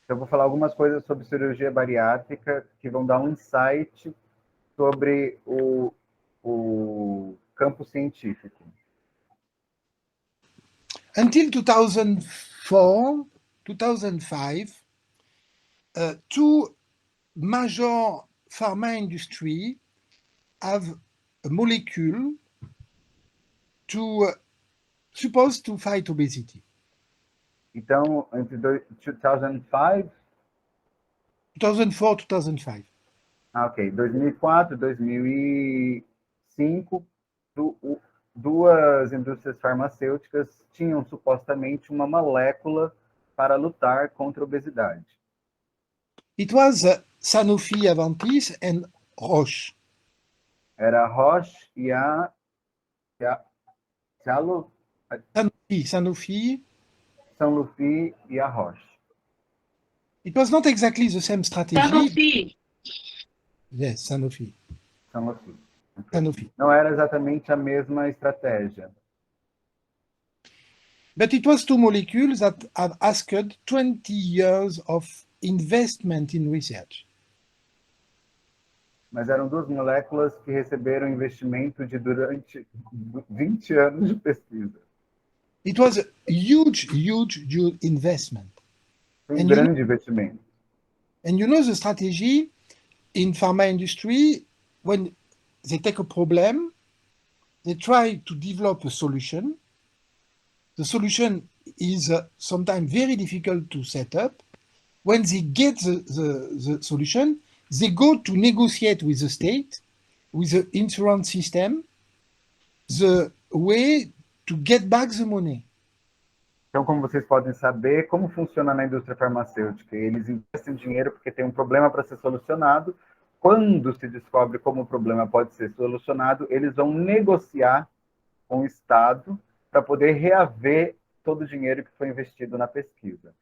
Eu vou falar algumas coisas sobre cirurgia bariátrica que vão dar um insight sobre o campo científico. Until 2004, 2005, two major pharma industry have a molecule supposed to fight obesity. Então, entre 2005... 2004, 2005. Ok. 2004, 2005, duas indústrias farmacêuticas tinham supostamente uma molécula para lutar contra a obesidade. It was Sanofi, Aventis and Roche. Era a Roche e Sanofi Sanofi e a Roche. It was not exactly the same strategy. Sanofi. Yes, Sanofi. Sanofi. Sanofi. Não era exatamente a mesma estratégia. But it was two molecules that have asked 20 years of investment in research. Mas eram duas moléculas que receberam investimento de durante 20 anos de pesquisa. It was a huge investment. Um grande investimento. And you know the strategy in pharma industry, when they take a problem, they try to develop a solution. The solution is sometimes very difficult to set up. When they get the solution, they go to negotiate with the state, with the insurance system, the way to get back the money. Então, como vocês podem saber, como funciona na indústria farmacêutica? Eles investem dinheiro porque tem um problema para ser solucionado. Quando se descobre como o problema pode ser solucionado, eles vão negociar com o Estado para poder reaver todo o dinheiro que foi investido na pesquisa.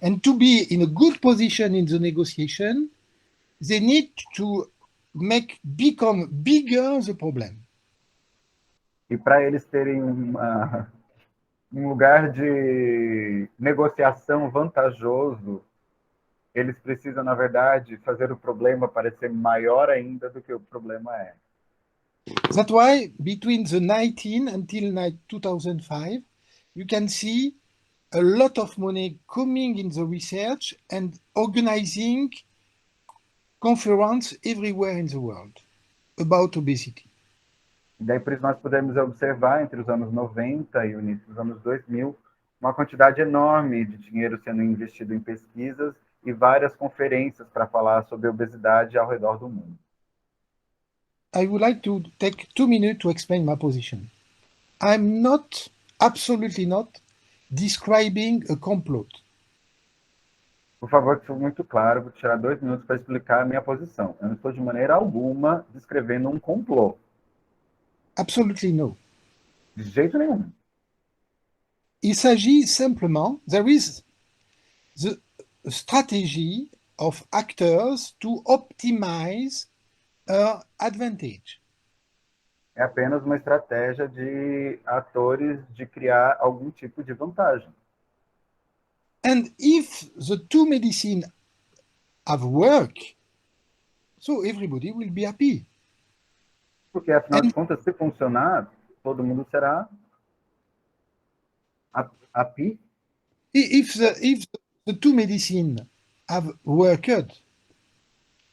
And to be in a good position in the negotiation, they need to become bigger the problem. E para eles terem um lugar de negociação vantajoso, eles precisam, na verdade, fazer o problema parecer maior ainda do que o problema é. That's why between the 19 until 2005, you can see a lot of money coming in the research and organizing conferences everywhere in the world about obesity. E daí, por isso, nós podemos observar, entre os anos 90 e o início dos anos 2000, uma quantidade enorme de dinheiro sendo investido em pesquisas e várias conferências para falar sobre obesidade ao redor do mundo. I would like to take 2 minutes to explain my position. I'm not, absolutely not, describing a complot. Por favor, que fique muito claro, vou tirar 2 minutos para explicar a minha posição. Eu não estou de maneira alguma descrevendo um complô. Absolutely no. De jeito nenhum. Il s'agit simplement, there is the strategy of actors to optimize our advantage. É apenas uma estratégia de atores de criar algum tipo de vantagem. And if the two medicines have worked, so everybody will be happy. Porque, afinal de contas, se funcionar, todo mundo será happy. If the two medicines have worked,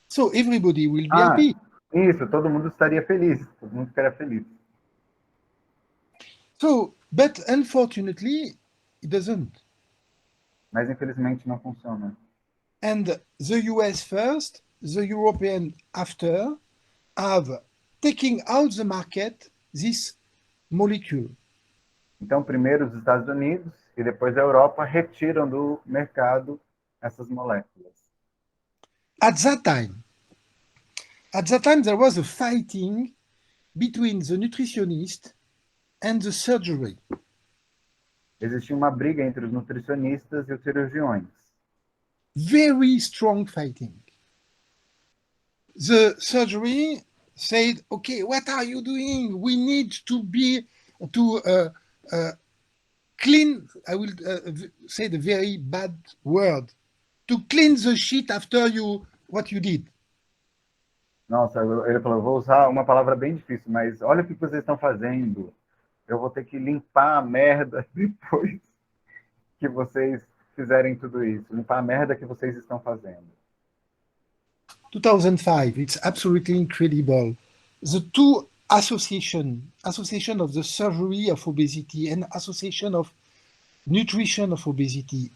so everybody will be happy. Isso, todo mundo estaria feliz. Todo mundo ficaria feliz. So, but unfortunately, it doesn't. Mas, infelizmente, não funciona. And the US first, the European after, have taken out the market this molecule. Então, primeiro os Estados Unidos e depois a Europa retiram do mercado essas moléculas. At that time, there was a fighting between the nutritionist and the surgery. Existia uma briga entre os nutricionistas e os cirurgiões. Very strong fighting. The surgery said, okay, what are you doing? We need to clean, I will say the very bad word, to clean the shit after what you did. Nossa, ele falou, vou usar uma palavra bem difícil, mas olha o que vocês estão fazendo. Eu vou ter que limpar a merda depois que vocês fizerem tudo isso. Limpar a merda que vocês estão fazendo. 2005, it's absolutely incredible. The two association of the surgery of obesity and association of nutrition of obesity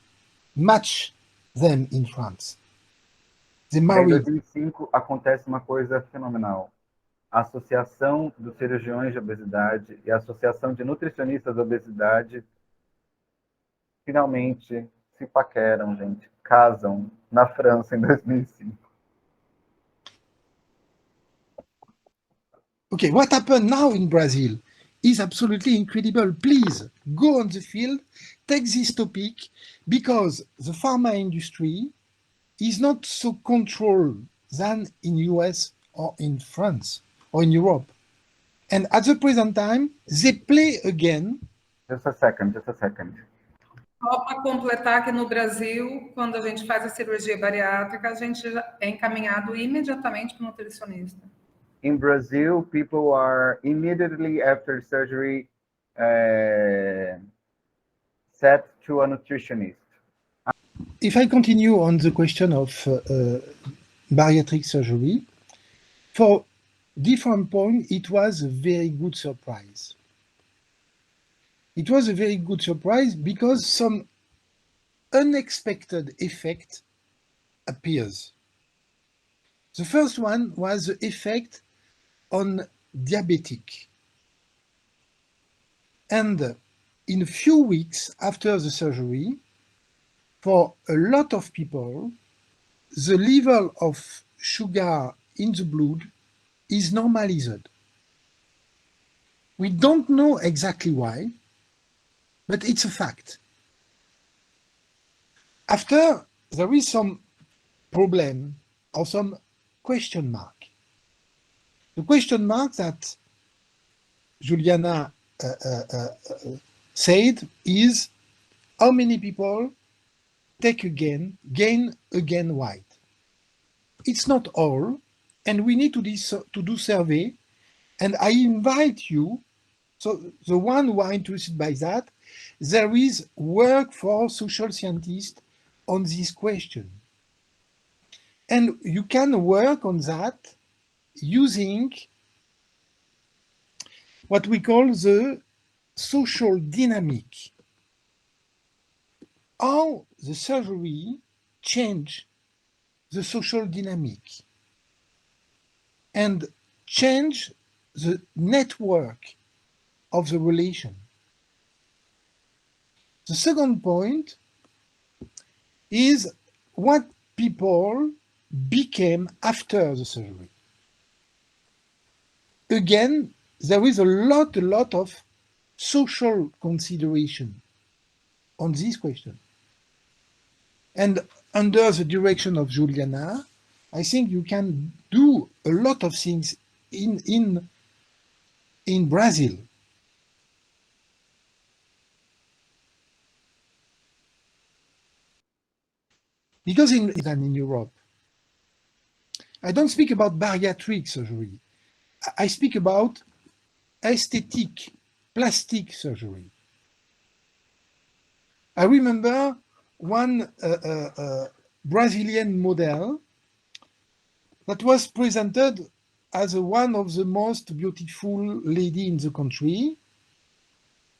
match them in France. They married. Em 2005 acontece uma coisa fenomenal. A Associação dos Cirurgiões de Obesidade e a Associação de Nutricionistas da Obesidade finalmente se paqueram, gente. Casam na França em 2005. Okay, what happened now in Brazil is absolutely incredible. Please go on the field, take this topic, because the pharma industry is not so controlled than in US or in France or in Europe. And at the present time, they play again. Just a second. Só para completar que no Brasil, quando a gente faz a cirurgia bariátrica, a gente é encaminhado imediatamente para o nutricionista. In Brazil, people are immediately after surgery set to a nutritionist. If I continue on the question of bariatric surgery, for different points, it was a very good surprise. It was a very good surprise because some unexpected effect appears. The first one was the effect on diabetic. And in a few weeks after the surgery, for a lot of people, the level of sugar in the blood is normalized. We don't know exactly why, but it's a fact. After, there is some problem or some question mark. The question mark that Juliana said is how many people gain again weight. It's not all, and we need to do survey And I invite you, so the one who are interested by that, there is work for social scientists on this question. And you can work on that using what we call the social dynamic. How the surgery change the social dynamic and change the network of the relation. The second point is what people became after the surgery. Again, there is a lot of social consideration on this question. And under the direction of Juliana, I think you can do a lot of things in Brazil. Because in Europe, I don't speak about bariatric surgery. I speak about aesthetic, plastic surgery. I remember one Brazilian model that was presented as one of the most beautiful lady in the country.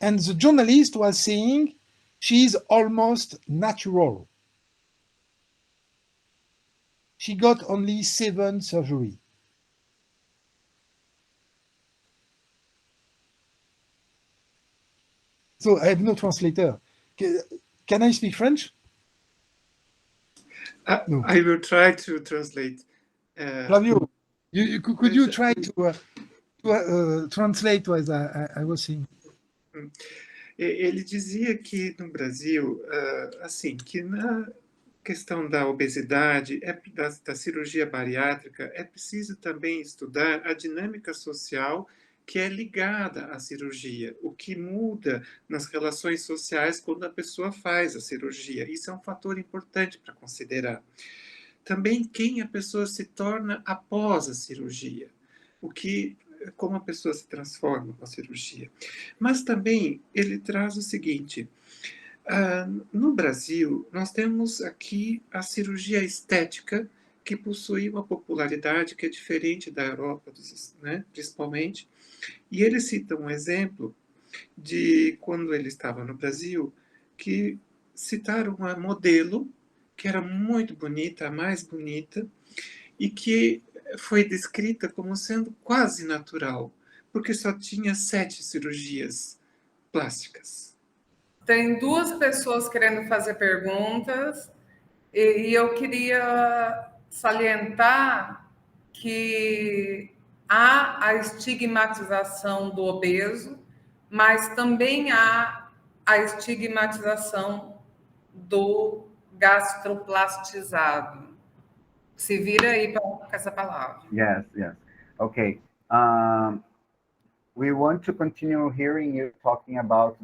And the journalist was saying, she is almost natural. She got only 7 surgeries. So I have no translator. Can I speak French? No. I will try to translate. Flavio, could you try to translate what I was saying? Ele dizia que no Brasil, assim, que na questão da obesidade, da cirurgia bariátrica, é preciso também estudar a dinâmica social que é ligada à cirurgia, o que muda nas relações sociais quando a pessoa faz a cirurgia. Isso é um fator importante para considerar. Também quem a pessoa se torna após a cirurgia, como a pessoa se transforma com a cirurgia. Mas também ele traz o seguinte, no Brasil, nós temos aqui a cirurgia estética, que possui uma popularidade que é diferente da Europa, né, principalmente. E ele cita um exemplo de quando ele estava no Brasil, que citaram uma modelo que era muito bonita, a mais bonita, e que foi descrita como sendo quase natural, porque só tinha 7 cirurgias plásticas. Tem 2 pessoas querendo fazer perguntas, e eu queria salientar que há a estigmatização do obeso, mas também há a estigmatização do gastroplastizado. Se vira aí com essa palavra. Yes. Okay. We want to continue hearing you talking about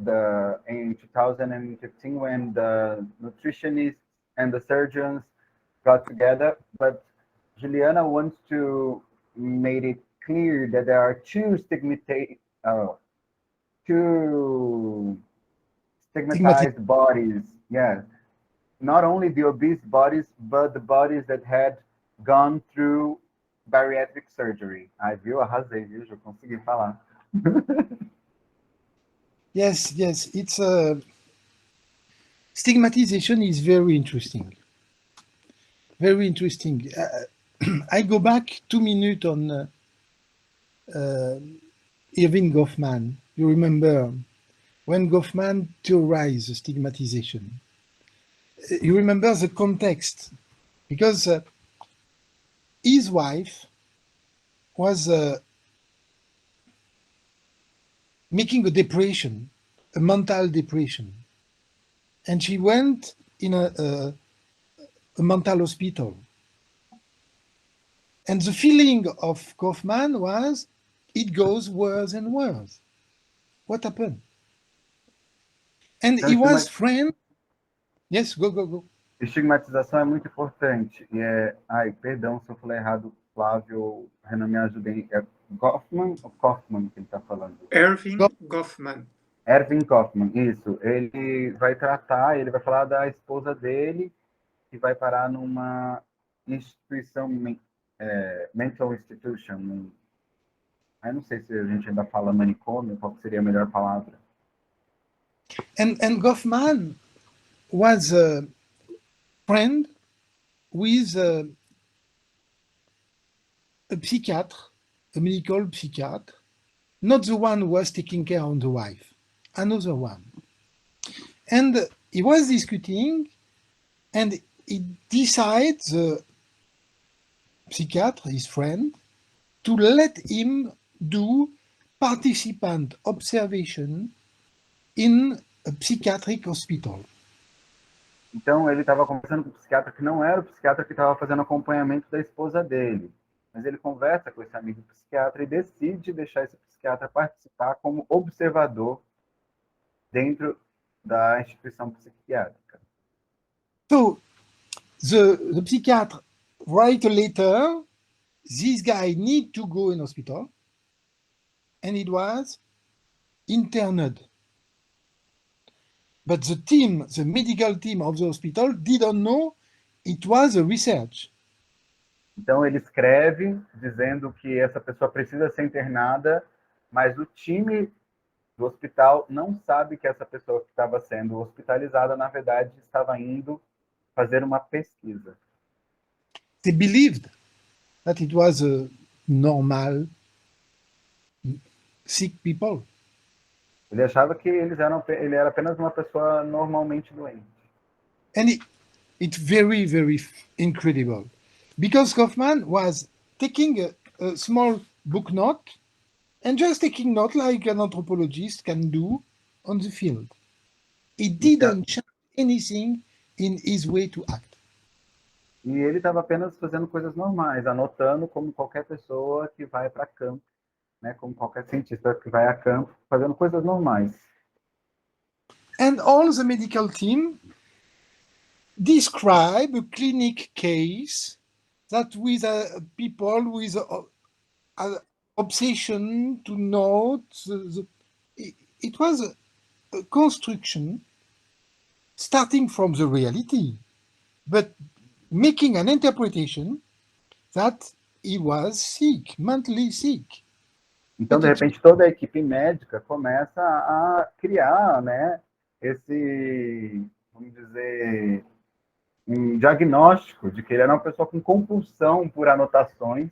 in 2015 when the nutritionists and the surgeons got together, but Juliana wants to make it clear that there are two stigmatized bodies. Yes, not only the obese bodies, but the bodies that had gone through bariatric surgery. Ai, viu? Arrasei, viu? Já consegui falar. Yes, it's stigmatization is very interesting. Very interesting. I go back 2 minutes on Irving Goffman. You remember when Goffman theorized stigmatization. You remember the context, because his wife was making a mental depression, and she went in a mental hospital. And the feeling of Kaufman was, it goes worse and worse. What happened? And he was friend. Yes, go. Estigmatização é muito importante. Ai, perdão se eu falei errado, Flávio, Renan, me ajudem. Goffman ou Kaufman que ele está falando? Erving Goffman. Erving Kaufman, isso. Ele vai falar da esposa dele, que vai parar numa instituição, mental institution. Eu não sei se a gente ainda fala manicômio, qual seria a melhor palavra. And Goffman was a friend with a psychiatre, a medical psychiatre, not the one who was taking care of the wife, another one. And he was discuting, and he decides, the psychiatre, his friend, to let him do participant observation in a psychiatric hospital. Então, ele estava conversando com o psiquiatra que não era o psiquiatra que estava fazendo acompanhamento da esposa dele. Mas ele conversa com esse amigo psiquiatra e decide deixar esse psiquiatra participar como observador dentro da instituição psiquiátrica. So, the psychiatra write a letter, this guy need to go in hospital, and it was interned. But the team, the medical team of the hospital didn't know it was a research. Então, ele escreve dizendo que essa pessoa precisa ser internada, mas o time do hospital não sabe que essa pessoa que estava sendo hospitalizada, na verdade, estava indo fazer uma pesquisa. They believed that it was a normal sick people. Ele achava que ele era apenas uma pessoa normalmente doente. And it's very, very incredible. Because Kaufman was taking a small book note and just taking note like an anthropologist can do on the field. He didn't change anything in his way to act. E ele estava apenas fazendo coisas normais, anotando como qualquer pessoa que vai para campo, né, como qualquer cientista que vai a campo, fazendo coisas normais. And all the medical team describe a clinic case that with people with a obsession to note. It was a construction starting from the reality, but making an interpretation that he was sick, mentally sick. Então, de repente, toda a equipe médica começa a criar, né, esse, vamos dizer, um diagnóstico de que ele era uma pessoa com compulsão por anotações,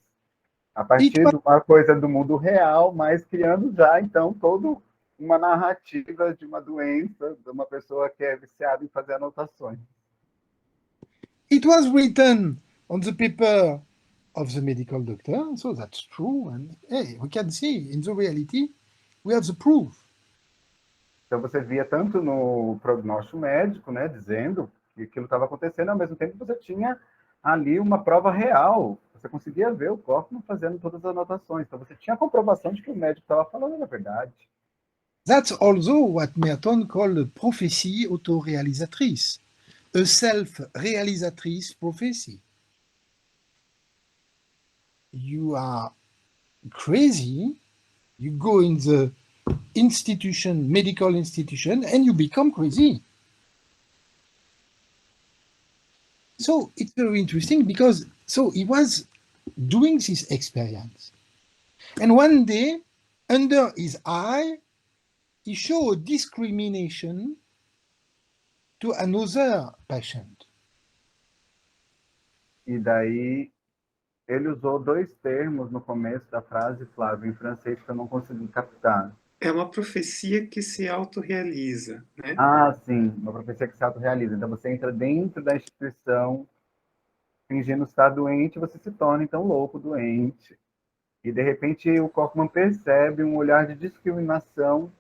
a partir de uma coisa do mundo real, mas criando já, então, toda uma narrativa de uma doença, de uma pessoa que é viciada em fazer anotações. It was written on the paper of the medical doctor, so that's true. And hey, we can see in the reality, we have the proof. Então você via tanto no prognóstico médico, né, dizendo que aquilo estava acontecendo, ao mesmo tempo você tinha ali uma prova real. Você conseguia ver o Kaufman fazendo todas as anotações. Então você tinha a comprovação de que o médico estava falando a verdade. That's also what Merton called a prophecy autoréalisatrice, a self-realisatrice prophecy. You are crazy, you go in the institution, medical institution, and you become crazy. So it's very interesting because he was doing this experience. And one day, under his eye, he showed discrimination to another patient. E daí ele usou dois termos no começo da frase, Flávio, em francês, que eu não consegui captar. É uma profecia que se autorrealiza, né? Ah, sim, uma profecia que se autorrealiza. Então você entra dentro da instituição, fingindo estar doente, você se torna, então, louco, doente. E, de repente, o Kaufman percebe um olhar de discriminação.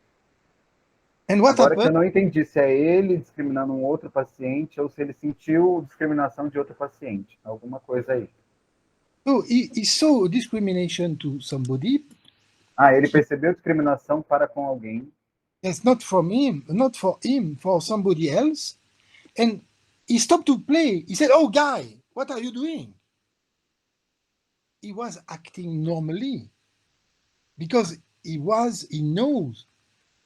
Agora que eu não entendi se é ele discriminando um outro paciente ou se ele sentiu discriminação de outro paciente. Alguma coisa aí. So he saw discrimination to somebody. Ele percebeu discriminação para com alguém. Yes, not for him, for somebody else. And he stopped to play. He said, "Oh, guy, what are you doing?" He was acting normally. because he knows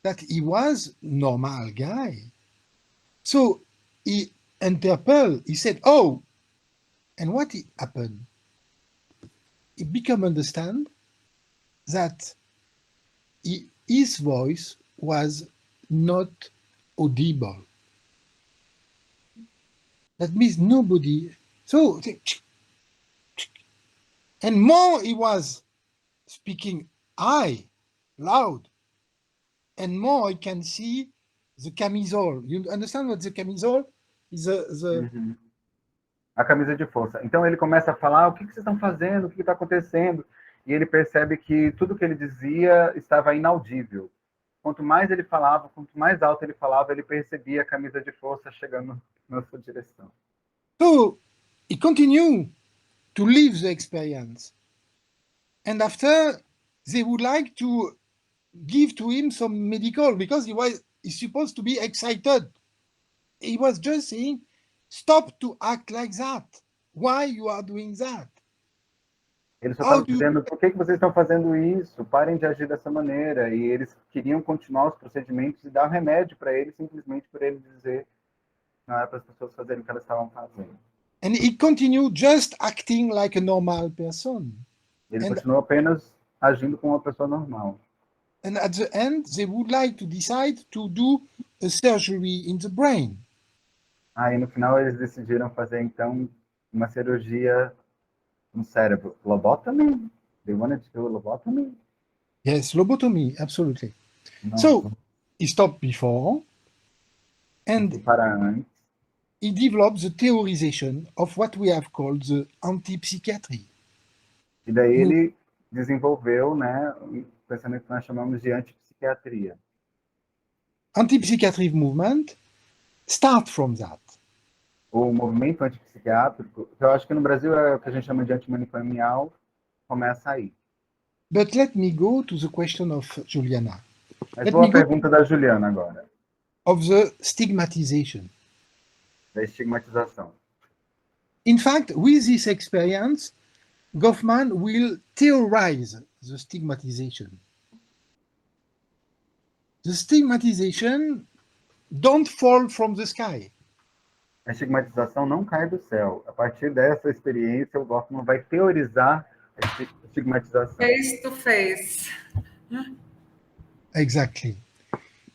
that he was normal guy. So he interpelled, he said, oh, and what happened? He became understand that his voice was not audible. That means nobody. So, and more he was speaking high, loud, and more I can see the camisole. You understand what the camisole is? Uhum. A camisa de força. Então ele começa a falar, o que vocês estão fazendo, o que está acontecendo? E ele percebe que tudo que ele dizia estava inaudível. Quanto mais ele falava, quanto mais alto ele falava, ele percebia a camisa de força chegando na sua direção. So he continued to live the experience. And after, they would like to give to him some medical, because he's supposed to be excited. He was just saying, stop to act like that. Why you are doing that? Ele só estava dizendo, por que vocês estão fazendo isso? Parem de agir dessa maneira. E eles queriam continuar os procedimentos e dar remédio para ele, simplesmente por ele dizer que não era para as pessoas fazerem o que elas estavam fazendo. And he continued just acting like a normal person. Ele continuou apenas agindo como uma pessoa normal. And at the end, they would like to decide to do a surgery in the brain. Aí no final eles decidiram fazer então uma cirurgia no cérebro. Lobotomy? They wanted to do a lobotomy? Yes, lobotomy, absolutely. Não. So he stopped before, and he developed the theorization of what we have called the anti-psychiatry. E daí ele desenvolveu, né, o pensamento que nós chamamos de antipsiquiatria. Anti-psychiatric movement start from that. O movimento antipsiquiátrico, que eu acho que no Brasil é o que a gente chama de antimanicomial, começa aí. But let me go to the question of Juliana. Mas boa pergunta da Juliana agora. Of the stigmatization. Da estigmatização. In fact, with this experience, Goffman will theorize the stigmatization. The stigmatization don't fall from the sky. A estigmatização não cai do céu. A partir dessa experiência, o Goffman vai teorizar a estigmatização. Face to face. Exactly.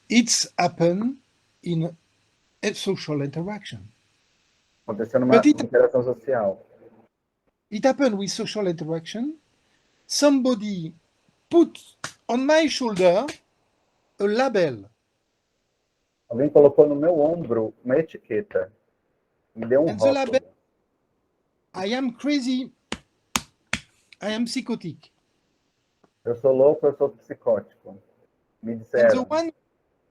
It's happened in a social interaction. Aconteceu numa interação social. It happened with social interaction. Somebody put on my shoulder a label. Alguém colocou no meu ombro uma etiqueta. Me deu rótulo. Label, I am crazy. I am psychotic. Eu sou louco, eu sou psicótico. Me disseram. And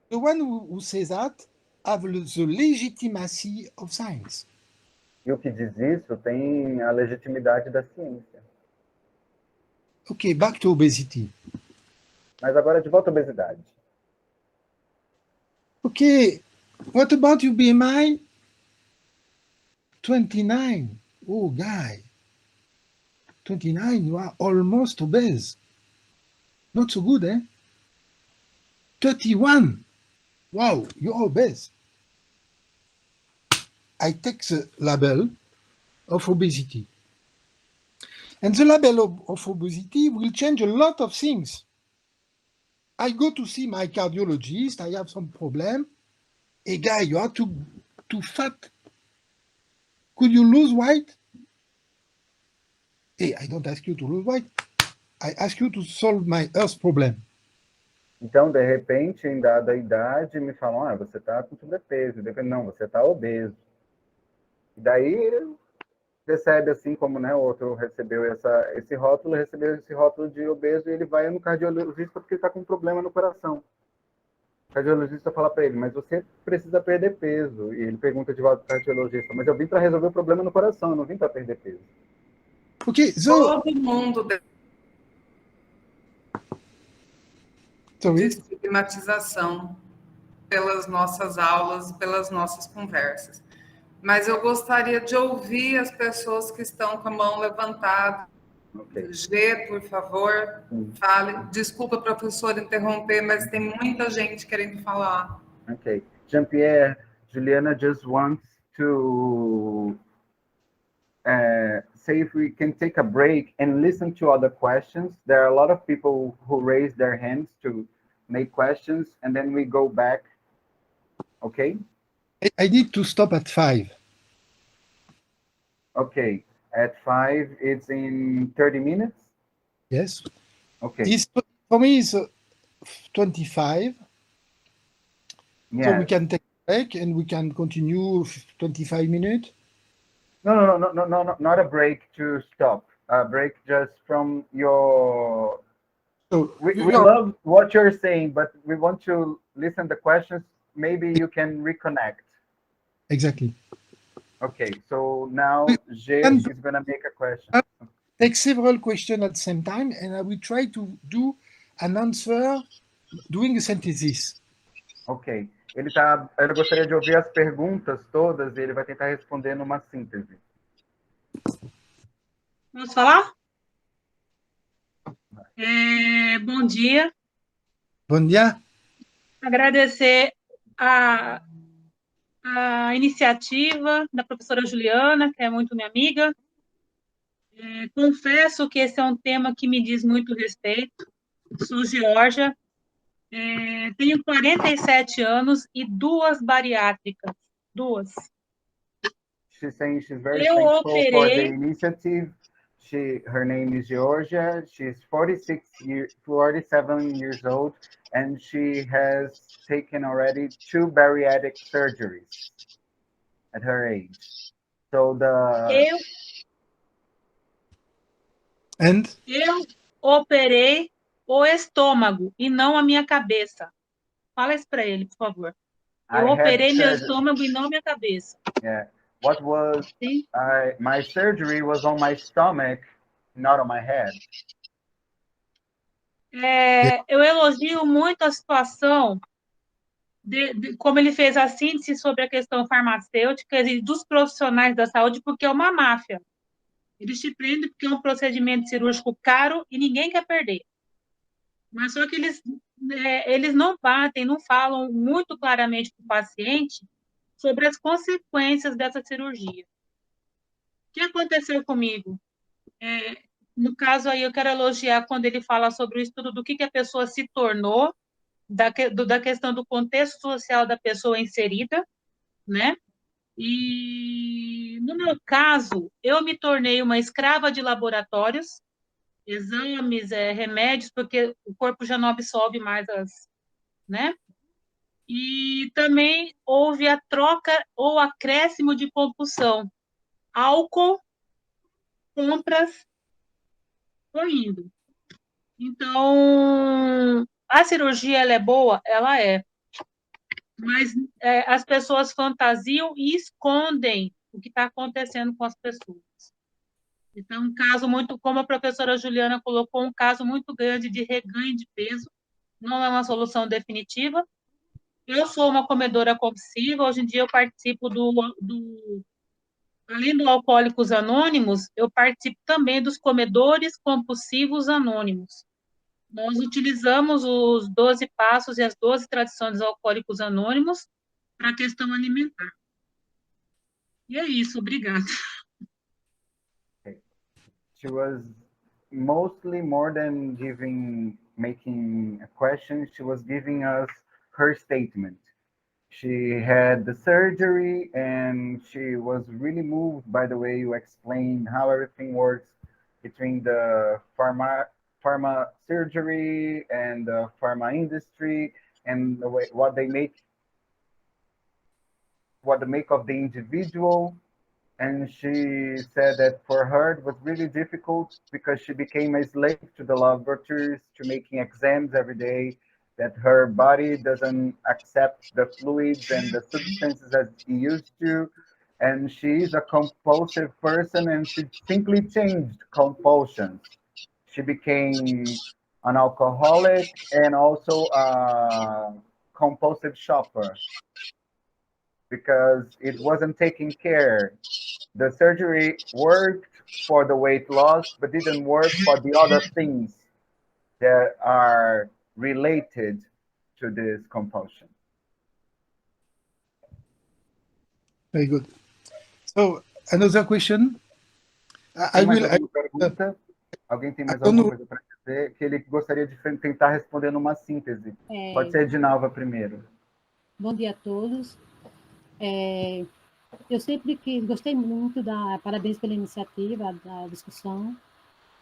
the one who says that have the legitimacy of science. E o que diz isso tem a legitimidade da ciência. Okay, back to obesity. Mas agora de volta à obesidade. Okay, what about your BMI? 29. Oh, guy. 29, you are almost obese. Not so good, eh? 31. Wow, you're obese. I take the label of obesity. And the label of obesity will change a lot of things. I go to see my cardiologist, I have some problem. Hey, guy, you are too fat. Could you lose weight? Hey, I don't ask you to lose weight. I ask you to solve my health problem. Então, de repente, em dada idade, me falam, você está com sobrepeso. Não, você está obeso. E daí, recebe assim como, né, o outro recebeu esse rótulo de obeso, e ele vai no cardiologista porque está com um problema no coração. O cardiologista fala para ele, mas você precisa perder peso. E ele pergunta de volta para o cardiologista, mas eu vim para resolver o problema no coração, eu não vim para perder peso. Okay, so... Todo mundo de estigmatização pelas nossas aulas, pelas nossas conversas. Mas eu gostaria de ouvir as pessoas que estão com a mão levantada Ok. G, por favor, fale. Desculpa, professor, interromper, mas tem muita gente querendo falar. Okay. Jean Pierre, Juliana just wants to say if we can take a break and listen to other questions. There are a lot of people who raise their hands to make questions, and then we go back. Okay? I need to stop at 5. Okay. At 5, it's in 30 minutes? Yes. Okay. For me, it's 25. Yes. So we can take a break and we can continue 25 minutes. No, not a break to stop. A break just from your... So We love what you're saying, but we want to listen the questions. Maybe you can reconnect. Exactly. Okay, so now G is going to make a question. Take several questions at the same time, and I will try to do an answer doing a synthesis. Ok. Ele gostaria de ouvir as perguntas todas e ele vai tentar responder numa síntese. Posso falar? Bom dia. Bom dia. Agradecer a iniciativa da professora Juliana, que é muito minha amiga. Confesso que esse é um tema que me diz muito respeito. Sou Geórgia, tenho 47 anos e 2 bariátricas. 2. She's saying she's very thankful for the initiative. Her name is Georgia. She's 47 years old, and she has taken already 2 bariatric surgeries at her age. So Eu operei o estômago e não a minha cabeça. Fala isso para ele, por favor. Eu operei meu estômago e não minha cabeça. Yeah. What was my surgery was on my stomach, not on my head. Eu elogio muito a situação de como ele fez a síntese sobre a questão farmacêutica e dos profissionais da saúde, porque é uma máfia. Eles te prendem porque é um procedimento cirúrgico caro e ninguém quer perder. Mas só que eles não batem, não falam muito claramente para o paciente sobre as consequências dessa cirurgia. O que aconteceu comigo? No caso aí, eu quero elogiar quando ele fala sobre o estudo do que a pessoa se tornou, da questão do contexto social da pessoa inserida, né? E, no meu caso, eu me tornei uma escrava de laboratórios, exames, remédios, porque o corpo já não absorve mais né? E também houve a troca ou acréscimo de compulsão. Álcool, compras, foi indo. Então, a cirurgia, ela é boa? Ela é. Mas as pessoas fantasiam e escondem o que está acontecendo com as pessoas. Então, um caso muito, como a professora Juliana colocou, um caso muito grande de reganho de peso, não é uma solução definitiva. Eu sou uma comedora compulsiva, hoje em dia eu participo além do Alcoólicos Anônimos, eu participo também dos Comedores Compulsivos Anônimos. Nós utilizamos os 12 passos e as 12 tradições dos Alcoólicos Anônimos para a questão alimentar. E é isso, obrigada. Okay. She was mostly more than making a question, she was giving us her statement. She had the surgery and she was really moved by the way you explained how everything works between the pharma surgery and the pharma industry and the way what they make of the individual. And she said that for her it was really difficult because she became a slave to the laboratories, to making exams every day, that her body doesn't accept the fluids and the substances as it used to. And she is a compulsive person and she simply changed compulsions. She became an alcoholic and also a compulsive shopper because it wasn't taking care. The surgery worked for the weight loss, but didn't work for the other things that are related to this compulsion. Very good. So, another question. Pergunta? Alguém tem mais alguma coisa para dizer? Que ele gostaria de tentar responder numa síntese. Pode ser a Edinalva primeiro. Bom dia a todos. Eu sempre gostei muito parabéns pela iniciativa, da discussão.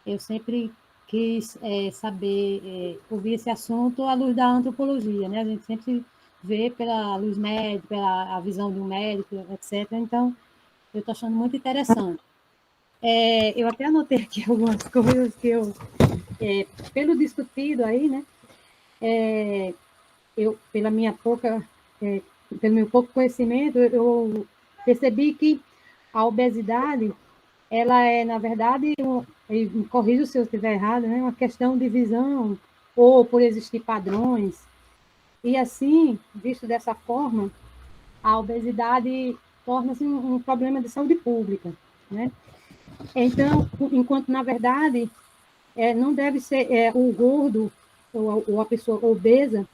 Eu sempre quis saber, ouvir esse assunto à luz da antropologia, né? A gente sempre vê pela luz médica, pela visão de um médico, etc. Então, eu estou achando muito interessante. Eu até anotei aqui algumas coisas que pelo discutido aí, né? Pelo meu pouco conhecimento, eu percebi que a obesidade, ela é, na verdade, me corrija se eu estiver errado, né? Uma questão de visão, ou por existir padrões. E assim, visto dessa forma, a obesidade torna-se um problema de saúde pública, né? Então, enquanto, na verdade, não deve ser o gordo ou a pessoa obesa,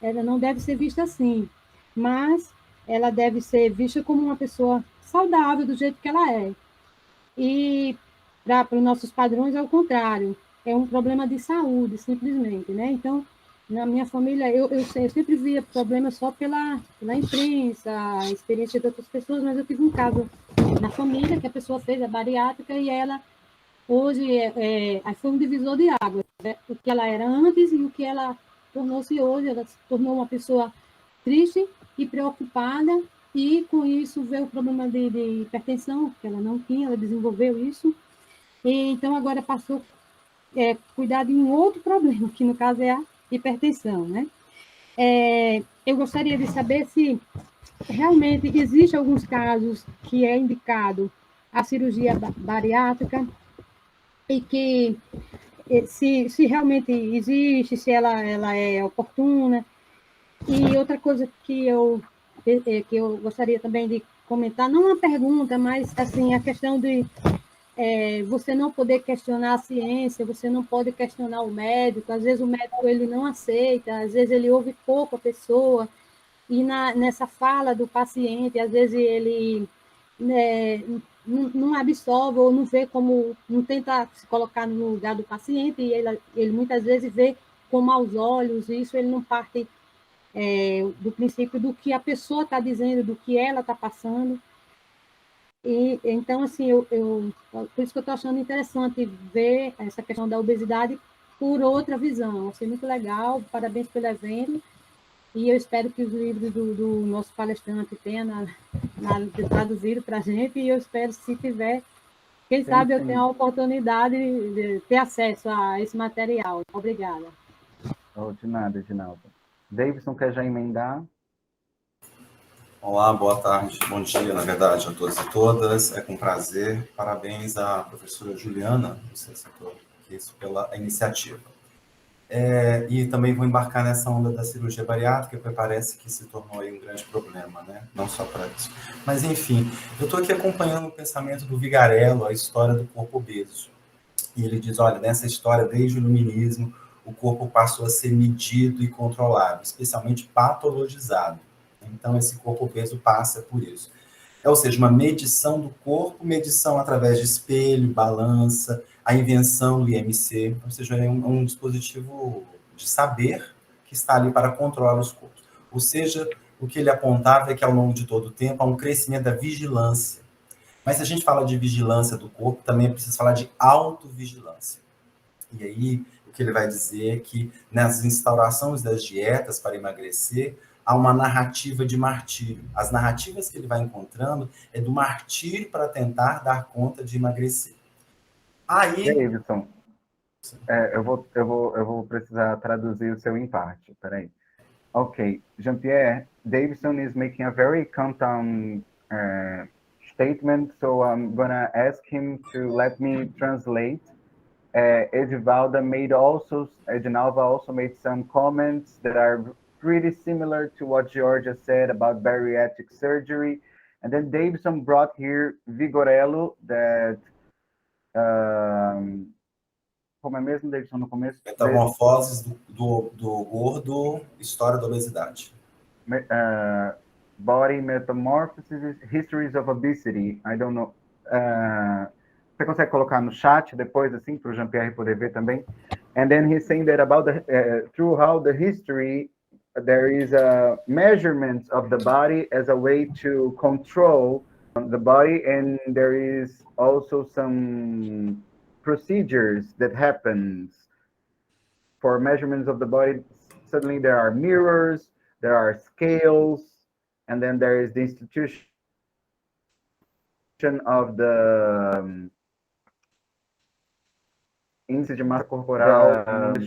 ela não deve ser vista assim, mas ela deve ser vista como uma pessoa saudável do jeito que ela é. E para os nossos padrões é o contrário, é um problema de saúde, simplesmente, né? Então, na minha família, eu sempre via problemas só pela imprensa, a experiência de outras pessoas, mas eu tive um caso na família que a pessoa fez a bariátrica e ela, hoje, foi um divisor de águas, né? O que ela era antes e o que ela tornou-se hoje. Ela se tornou uma pessoa triste e preocupada, e com isso veio o problema de hipertensão, que ela não tinha, ela desenvolveu isso, e então agora passou a cuidar de um outro problema, que no caso é a hipertensão, né? Eu gostaria de saber se realmente existem alguns casos que é indicado a cirurgia bariátrica, e que se realmente existe, se ela é oportuna. E outra coisa que eu gostaria também de comentar, não uma pergunta, mas assim, a questão de você não poder questionar a ciência, você não pode questionar o médico. Às vezes o médico ele não aceita, às vezes ele ouve pouco a pessoa, e nessa fala do paciente, às vezes ele não absorve ou não vê como, não tenta se colocar no lugar do paciente, e ele muitas vezes vê com maus olhos. Isso ele não parte do princípio do que a pessoa está dizendo, do que ela está passando. E então, assim, por isso que eu estou achando interessante ver essa questão da obesidade por outra visão. Achei muito legal, parabéns pelo evento, e eu espero que os livros do nosso palestrante tenha traduzido para a gente, e eu espero, se tiver, quem sabe eu tenha a oportunidade de ter acesso a esse material. Obrigada. De nada, Edinalva. Davidson, quer já emendar? Olá, boa tarde, bom dia, na verdade, a todos e todas. É com prazer. Parabéns à professora Juliana, não sei se estou aqui, pela iniciativa. E também vou embarcar nessa onda da cirurgia bariátrica, porque parece que se tornou aí um grande problema, né? Não só para isso. Mas, enfim, eu estou aqui acompanhando o pensamento do Vigarello, a história do corpo obeso. E ele diz, olha, nessa história, desde o iluminismo, o corpo passou a ser medido e controlado, especialmente patologizado. Então, esse corpo obeso passa por isso. Ou seja, uma medição do corpo, medição através de espelho, balança, a invenção do IMC, ou seja, é um dispositivo de saber que está ali para controlar os corpos. Ou seja, o que ele apontava é que, ao longo de todo o tempo, há um crescimento da vigilância. Mas se a gente fala de vigilância do corpo, também é preciso falar de autovigilância. E aí, o que ele vai dizer é que, nas instaurações das dietas para emagrecer, há uma narrativa de martírio. As narrativas que ele vai encontrando é do martírio para tentar dar conta de emagrecer. Aí... Davidson, eu vou precisar traduzir o seu em parte. Peraí. Ok, Jean Pierre, Davidson is making a very calm statement, so I'm gonna ask him to let me translate. Edinalva also made some comments that are pretty similar to what Georgia said about bariatric surgery. And then Davidson brought here Vigorello, that como é mesmo da edição no começo? Metamorfoses do gordo, história da obesidade. Body Metamorphosis, Histories of Obesity. I don't know. Você consegue colocar no chat depois, assim, para o Jean Pierre poder ver também? And then he's saying that about throughout the history, there is a measurement of the body as a way to control the body, and there is also some procedures that happens for measurements of the body. Suddenly there are mirrors, there are scales, and then there is the institution of the índice de massa corporal.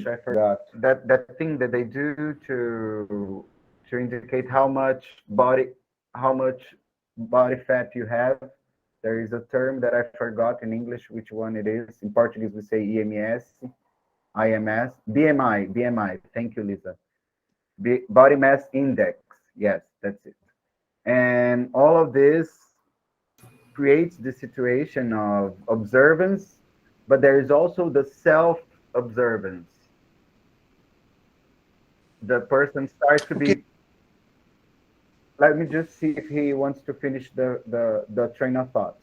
I forgot that thing that they do to indicate how much body fat you have. There is a term that I forgot in English which one it is. In Portuguese we say IMS, BMI. Thank you, Lisa. Body mass index. Yes, that's it. And all of this creates the situation of observance, but there is also the self-observance. The person starts to be... Let me just see if he wants to finish the train of thought.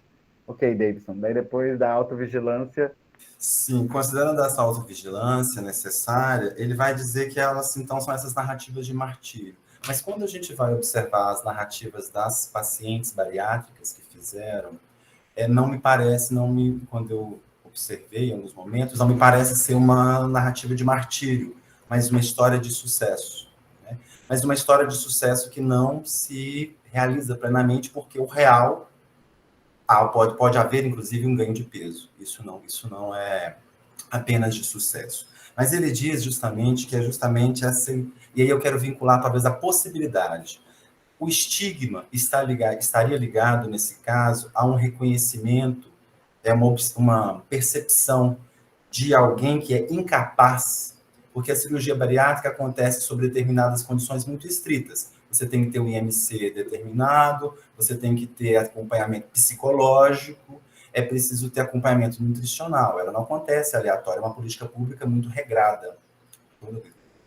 Ok, Davidson. Daí depois da autovigilância... Sim, considerando essa autovigilância necessária, ele vai dizer que elas, então, são essas narrativas de martírio. Mas quando a gente vai observar as narrativas das pacientes bariátricas que fizeram, não me parece, quando eu observei em alguns momentos, não me parece ser uma narrativa de martírio, mas uma história de sucesso. Né? Mas uma história de sucesso que não se realiza plenamente, porque o real pode haver, inclusive, um ganho de peso. Isso não é apenas de sucesso. Mas ele diz justamente que é justamente essa... E aí eu quero vincular, talvez, a possibilidade. O estigma estaria ligado, nesse caso, a um reconhecimento, uma percepção de alguém que é incapaz, porque a cirurgia bariátrica acontece sob determinadas condições muito estritas. Você tem que ter um IMC determinado, você tem que ter acompanhamento psicológico, é preciso ter acompanhamento nutricional. Ela não acontece aleatória, é uma política pública muito regrada.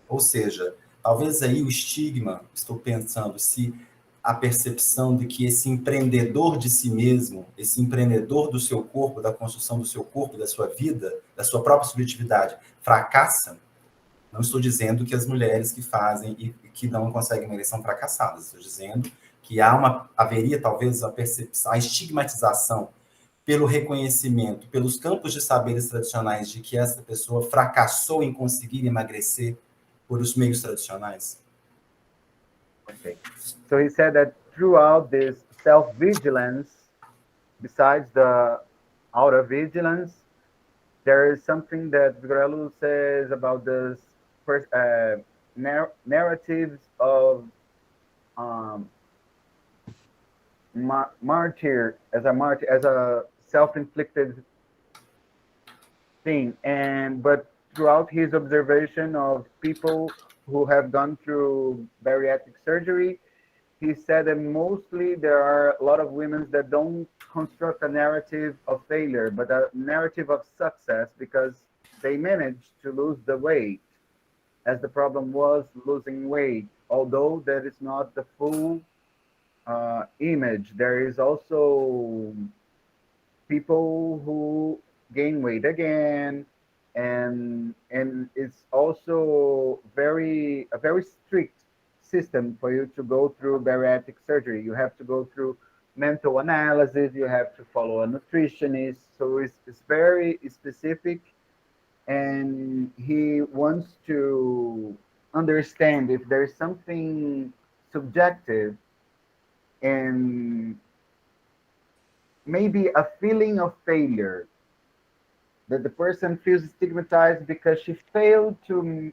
Ou seja, talvez aí o estigma, estou pensando, se a percepção de que esse empreendedor de si mesmo, esse empreendedor do seu corpo, da construção do seu corpo, da sua vida, da sua própria subjetividade, fracassa. Não estou dizendo que as mulheres que fazem e que não conseguem emagrecer são fracassadas. Estou dizendo que haveria talvez a estigmatização pelo reconhecimento, pelos campos de saberes tradicionais de que essa pessoa fracassou em conseguir emagrecer por os meios tradicionais. Okay. So he said that throughout this self-vigilance, besides the outer vigilance, there is something that Grello says about this narratives of martyr as a self-inflicted thing, but throughout his observation of people who have gone through bariatric surgery, he said that mostly there are a lot of women that don't construct a narrative of failure, but a narrative of success because they managed to lose the weight, as the problem was losing weight, although that is not the full image. There is also people who gain weight again, and it's also a very strict system for you to go through bariatric surgery. You have to go through mental analysis, you have to follow a nutritionist, so it's very specific, and he wants to understand if there's something subjective and maybe a feeling of failure, that the person feels stigmatized because she failed to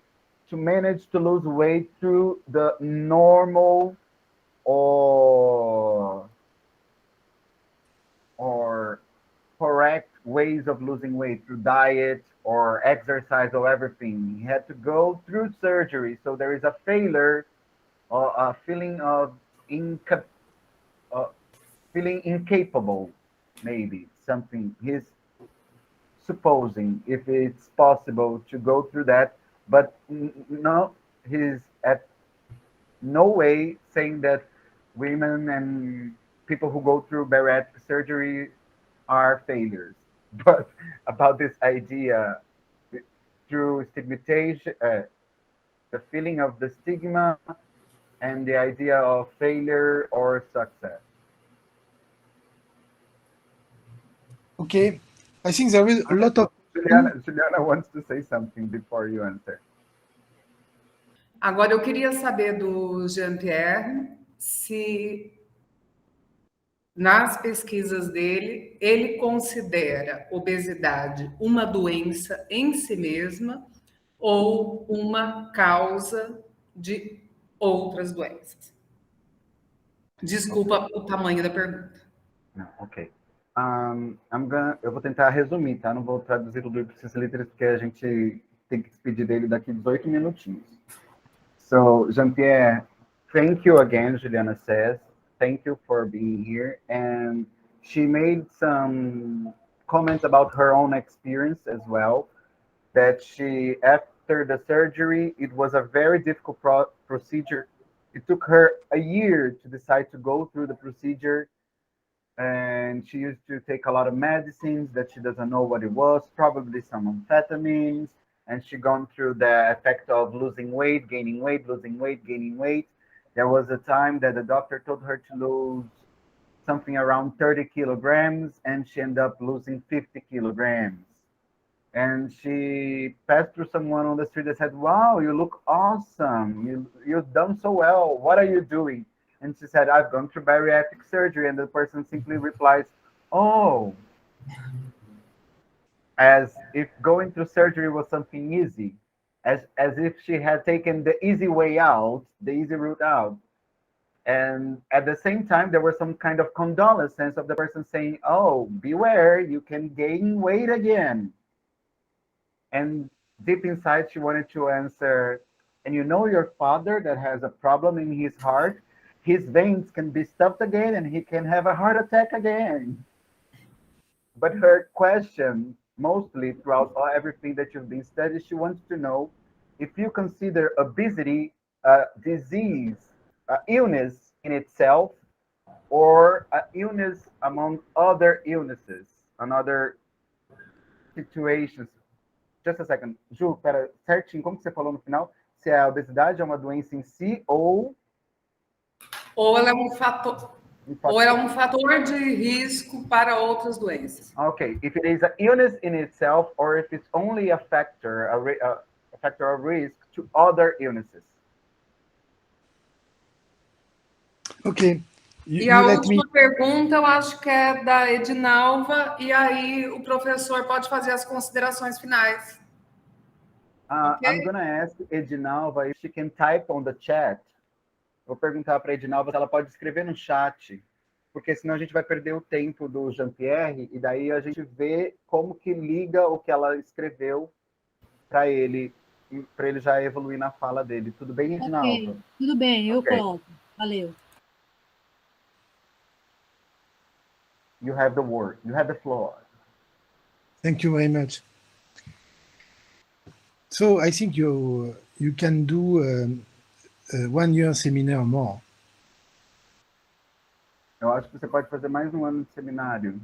manage to lose weight through the normal or correct ways of losing weight, through diet or exercise or everything. He had to go through surgery, so there is a failure or a feeling of feeling incapable, maybe something. supposing if it's possible to go through that, but no, he's at no way saying that women and people who go through bariatric surgery are failures, but about this idea through stigmatization, the feeling of the stigma and the idea of failure or success. Okay, I think there is a lot of... Juliana wants to say something before you answer. Agora, eu queria saber do Jean Pierre se, nas pesquisas dele, ele considera obesidade uma doença em si mesma ou uma causa de outras doenças. Desculpa o tamanho da pergunta. Não, ok. Eu vou tentar resumir, tá? Não vou traduzir tudo para os líderes, porque a gente tem que despedir dele daqui 18 minutinhos. So, Jean-Pierre, thank you again, Juliana says. Thank you for being here. And she made some comments about her own experience as well, that she, after the surgery, it was a very difficult procedure. It took her a year to decide to go through the procedure. And she used to take a lot of medicines that she doesn't know what it was, probably some amphetamines. And she gone through the effect of losing weight, gaining weight, losing weight, gaining weight. There was a time that the doctor told her to lose something around 30 kilograms, and she ended up losing 50 kilograms. And she passed through someone on the street that said, wow, you look awesome. You've done so well. What are you doing? And she said, I've gone through bariatric surgery. And the person simply replies, oh, as if going through surgery was something easy, as if she had taken the easy way out, the easy route out. And at the same time, there was some kind of condolence sense of the person saying, oh, beware, you can gain weight again. And deep inside, she wanted to answer, and you know your father that has a problem in his heart, his veins can be stuffed again and he can have a heart attack again. But her question, mostly throughout everything that you've been studying, she wants to know if you consider obesity a disease, an illness in itself, or an illness among other illnesses, and other situations. Just a second. Ju, pera, certinho, como que você falou no final? Se a obesidade é uma doença em si ou... Ou ela é um fator... Ou é um fator de risco para outras doenças. Okay, if it is an illness in itself, or if it's only a factor of risk to other illnesses. Okay. E a última pergunta, eu acho que é da Edinalva, e aí o professor pode fazer as considerações finais. Okay? I'm going to ask Edinalva if she can type on the chat. Vou perguntar para a Edinalva se ela pode escrever no chat, porque senão a gente vai perder o tempo do Jean Pierre, e daí a gente vê como que liga o que ela escreveu para ele já evoluir na fala dele. Tudo bem, Edinalva? Okay. Tudo bem, eu coloco. Valeu. You have the word. You have the floor. Thank you very much. So I think you can do 1 year seminar more. Eu acho que você pode fazer mais um ano de seminário.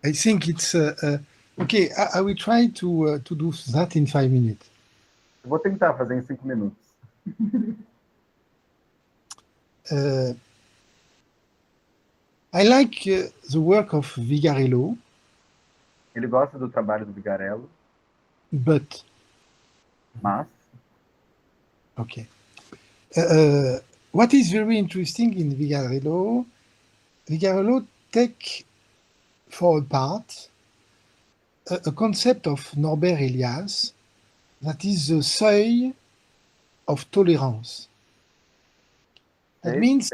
I think it's okay. I will try to do that in 5 minutes. Eu vou tentar fazer em 5 minutos. I like the work of Vigarello. Ele gosta do trabalho do Vigarello. Mas okay. What is very interesting in Vigarello take for a part a concept of Norbert Elias that is the seuil of tolerance. That means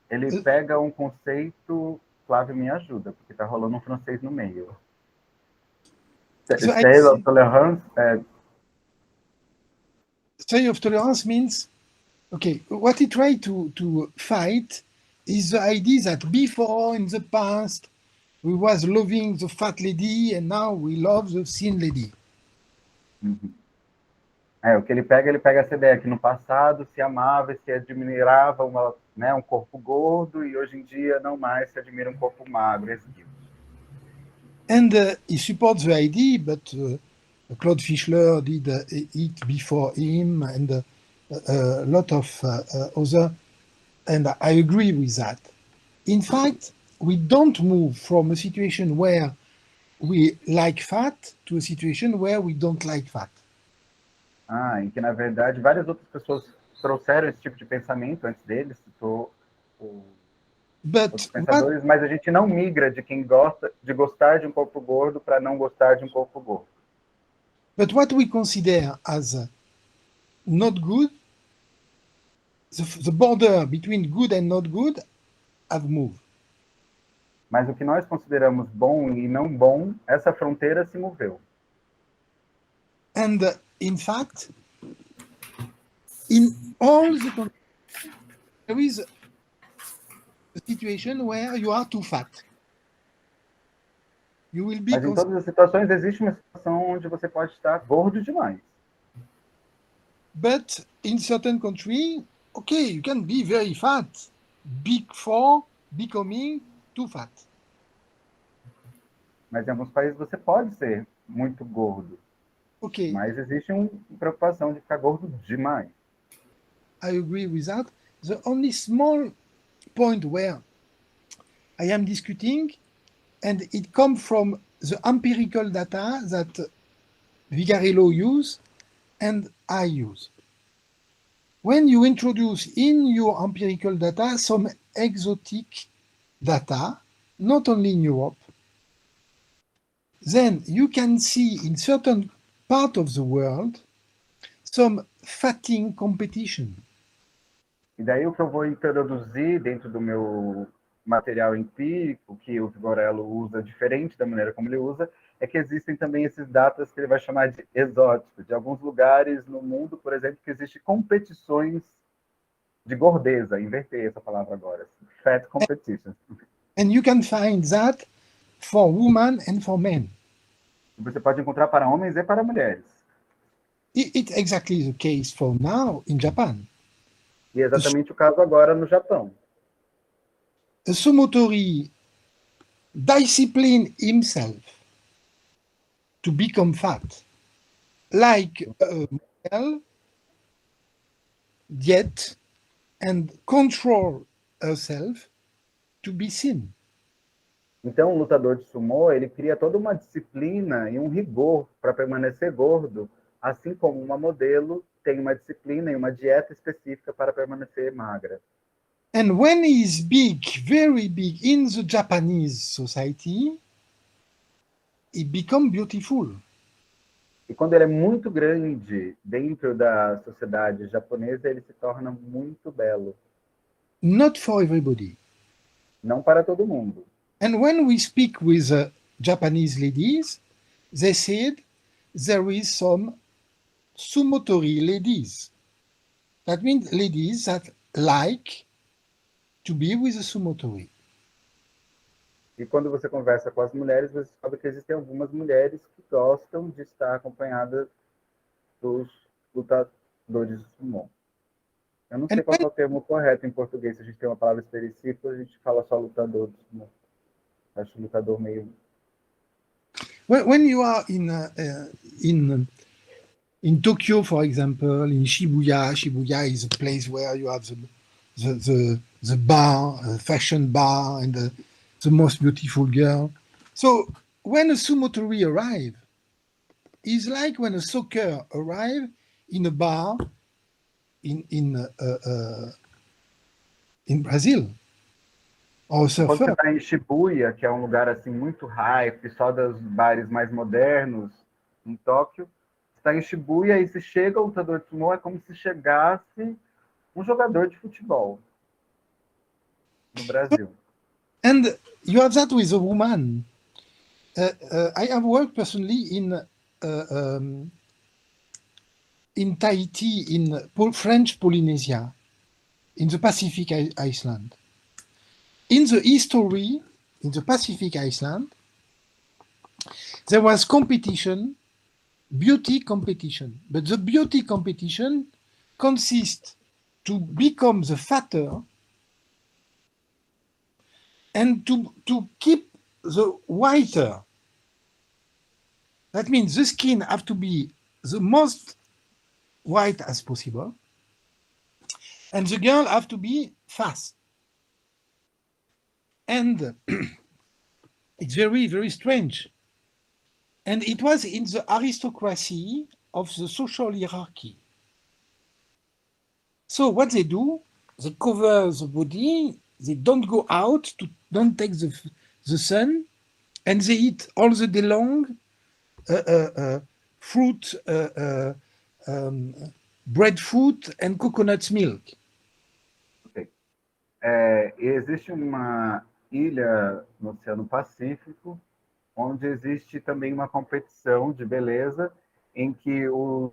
ele pega um conceito, Flávio me ajuda, porque está rolando um francês no meio. Seuil of tolerance. Seuil of tolerance means, okay, what he tried to fight is the idea that before, in the past, we was loving the fat lady and now we love the thin lady. Uhum. O que ele pega essa ideia que no passado se amava e se admirava um corpo gordo e hoje em dia não mais se admira um corpo magro, esguio. And he supports the idea, but Claude Fischler did it before him, and a lot of other, and I agree with that. In fact, we don't move from a situation where we like fat to a situation where we don't like fat. Em que, na verdade, várias outras pessoas trouxeram esse tipo de pensamento antes deles, citou outros pensadores, mas a gente não migra de quem gosta de gostar de um corpo gordo para não gostar de um corpo gordo. But what we consider as not good, the border between good and not good have moved. Mas o que nós consideramos bom e não bom, essa fronteira se moveu. And in fact, in all the countries, there is a situation where you are too fat. You will be. Mas em todas as situações existe uma situação onde você pode estar gordo demais. But in certain countries, okay, you can be very fat before becoming too fat. Mas em alguns países você pode ser muito gordo. Okay. Mas existe uma preocupação de ficar gordo demais. I agree with that. The only small point where I am discuting, and it comes from the empirical data that Vigarello used and I use. When you introduce in your empirical data some exotic data, not only in Europe, then you can see in certain part of the world some fatting competition. E daí o que eu vou introduzir dentro do meu material empírico, que o Vigarello usa diferente da maneira como ele usa, é que existem também esses datas que ele vai chamar de exóticos, de alguns lugares no mundo, por exemplo, que existem competições de gordeza, inverter essa palavra agora, fat competitions. And you can find that for women and for men. Você pode encontrar para homens e para mulheres. It's exactly the case for now in Japan. E é exatamente o caso agora no Japão. A sumotori discipline himself to become fat, like a model, diet, and control herself to be thin. Então, o lutador de sumô, ele cria toda uma disciplina e um rigor para permanecer gordo, assim como uma modelo tem uma disciplina e uma dieta específica para permanecer magra. And when he is big, very big in the Japanese society, he becomes beautiful. E quando ele é muito grande dentro da sociedade japonesa, ele se torna muito belo. Not for everybody. Não para todo mundo. And when we speak with Japanese ladies, they said there is some sumotori ladies. That means ladies that like to be with a sumotori. E quando você conversa com as mulheres, você sabe que existem algumas mulheres que gostam de estar acompanhadas dos lutadores de sumô. Eu não sei qual é o termo correto em português. Se a gente tem uma palavra específica, a gente fala só lutador de sumô. Acho lutador meio... When you are in Tokyo, for example, in Shibuya is a place where you have the bar, fashion bar, and the most beautiful girl. So when a sumotori arrives, it's like when a soccer arrives in a bar in Brazil. Or quando você está em Shibuya, que é um lugar assim muito hype, só dos bares mais modernos, em Tóquio, está em Shibuya e se chega o lutador de sumô, é como se chegasse um jogador de futebol no Brasil. And you have that with a woman. I have worked personally in Tahiti, in French Polynesia, in the Pacific Island. In the history, in the Pacific Island, there was competition, beauty competition. But the beauty competition consists to become the fatter and to keep the whiter. That means the skin have to be the most white as possible, and the girl have to be fast. And it's very, very strange. And it was in the aristocracy of the social hierarchy. So what they do, they cover the body, they don't go out, don't take the sun, and they eat all the day long fruit, breadfruit and coconut milk. Ok. Existe uma ilha no Oceano Pacífico onde existe também uma competição de beleza em que os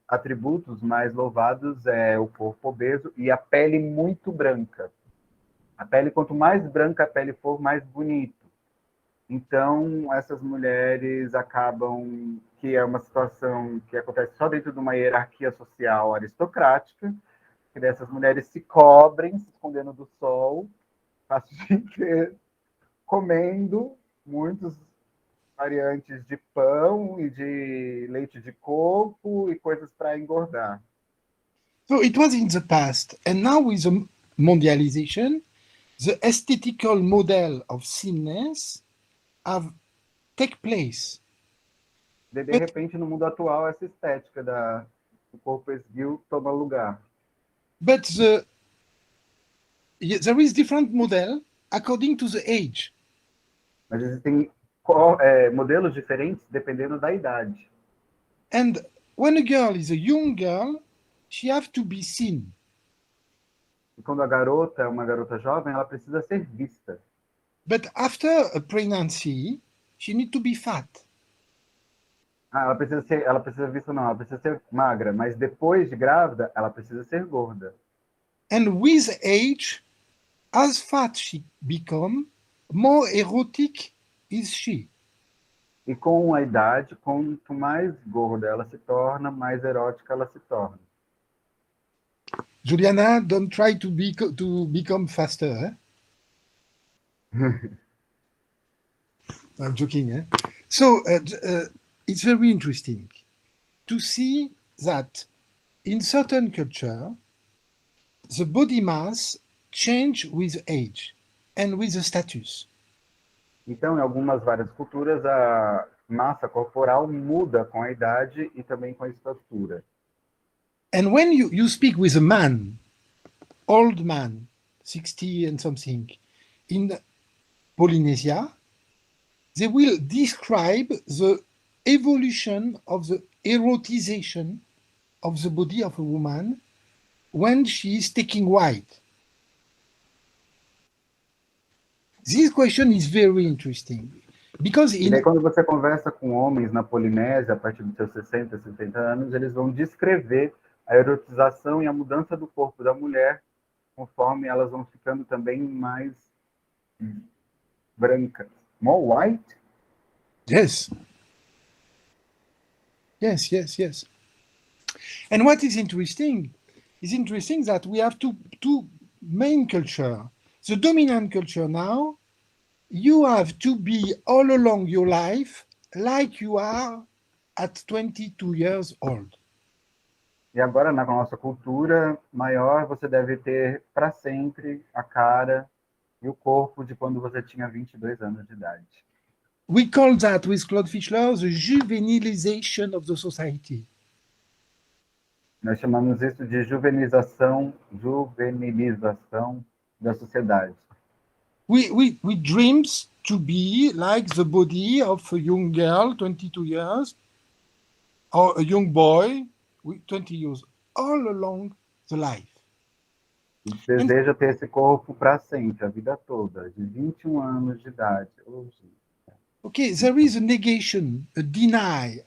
atributos mais louvados é o corpo obeso e a pele muito branca. A pele, quanto mais branca a pele for, mais bonito. Então, essas mulheres acabam, que é uma situação que acontece só dentro de uma hierarquia social aristocrática, que dessas mulheres se cobrem, se escondendo do sol, passam o dia inteiro comendo muitos variantes de pão e de leite de coco e coisas para engordar. So it was in the past, and now with the mondialization, the aesthetical model of thinness have take place. De repente, no mundo atual, essa estética do corpo esguio toma lugar. But there is different model according to the age. Mas existem modelos diferentes dependendo da idade. And when a girl is a young girl, she have to be seen. E quando a garota é uma garota jovem, ela precisa ser vista. But after a pregnancy, she need to be fat. Ela precisa ser vista não, ela precisa ser magra, mas depois de grávida, ela precisa ser gorda. And with age, as fat she become, more erotic is she. E com a idade, quanto mais gorda ela se torna, mais erótica ela se torna. Juliana, don't try to become faster. Eh? I'm joking. Eh? So it's very interesting to see that in certain culture, the body mass change with age and with the status. Então, em várias culturas, a massa corporal muda com a idade e também com a estatura. And when you speak with a man, old man, 60 and something, in Polynesia, they will describe the evolution of the erotization of the body of a woman when she is taking white. This question is very interesting. Because E daí, quando você conversa com homens na Polinésia, a partir dos seus 60, 70 anos, eles vão descrever a erotização e a mudança do corpo da mulher conforme elas vão ficando também mais brancas. More white? Yes. Yes, yes, yes. And what is interesting that we have two main culture. The dominant culture now, you have to be all along your life like you are at 22 years old. E agora, na nossa cultura maior, você deve ter para sempre a cara e o corpo de quando você tinha 22 anos de idade. We call that, with Claude Fischler, the juvenilization of the society. Nós chamamos isso de juvenilização da sociedade. We dreams to be like the body of a young girl, 22 years, or a young boy, 20 years, all along the life. Deseja ter esse corpo para sempre, a vida toda, de 21 anos de idade. Okay, there is a negation, a deny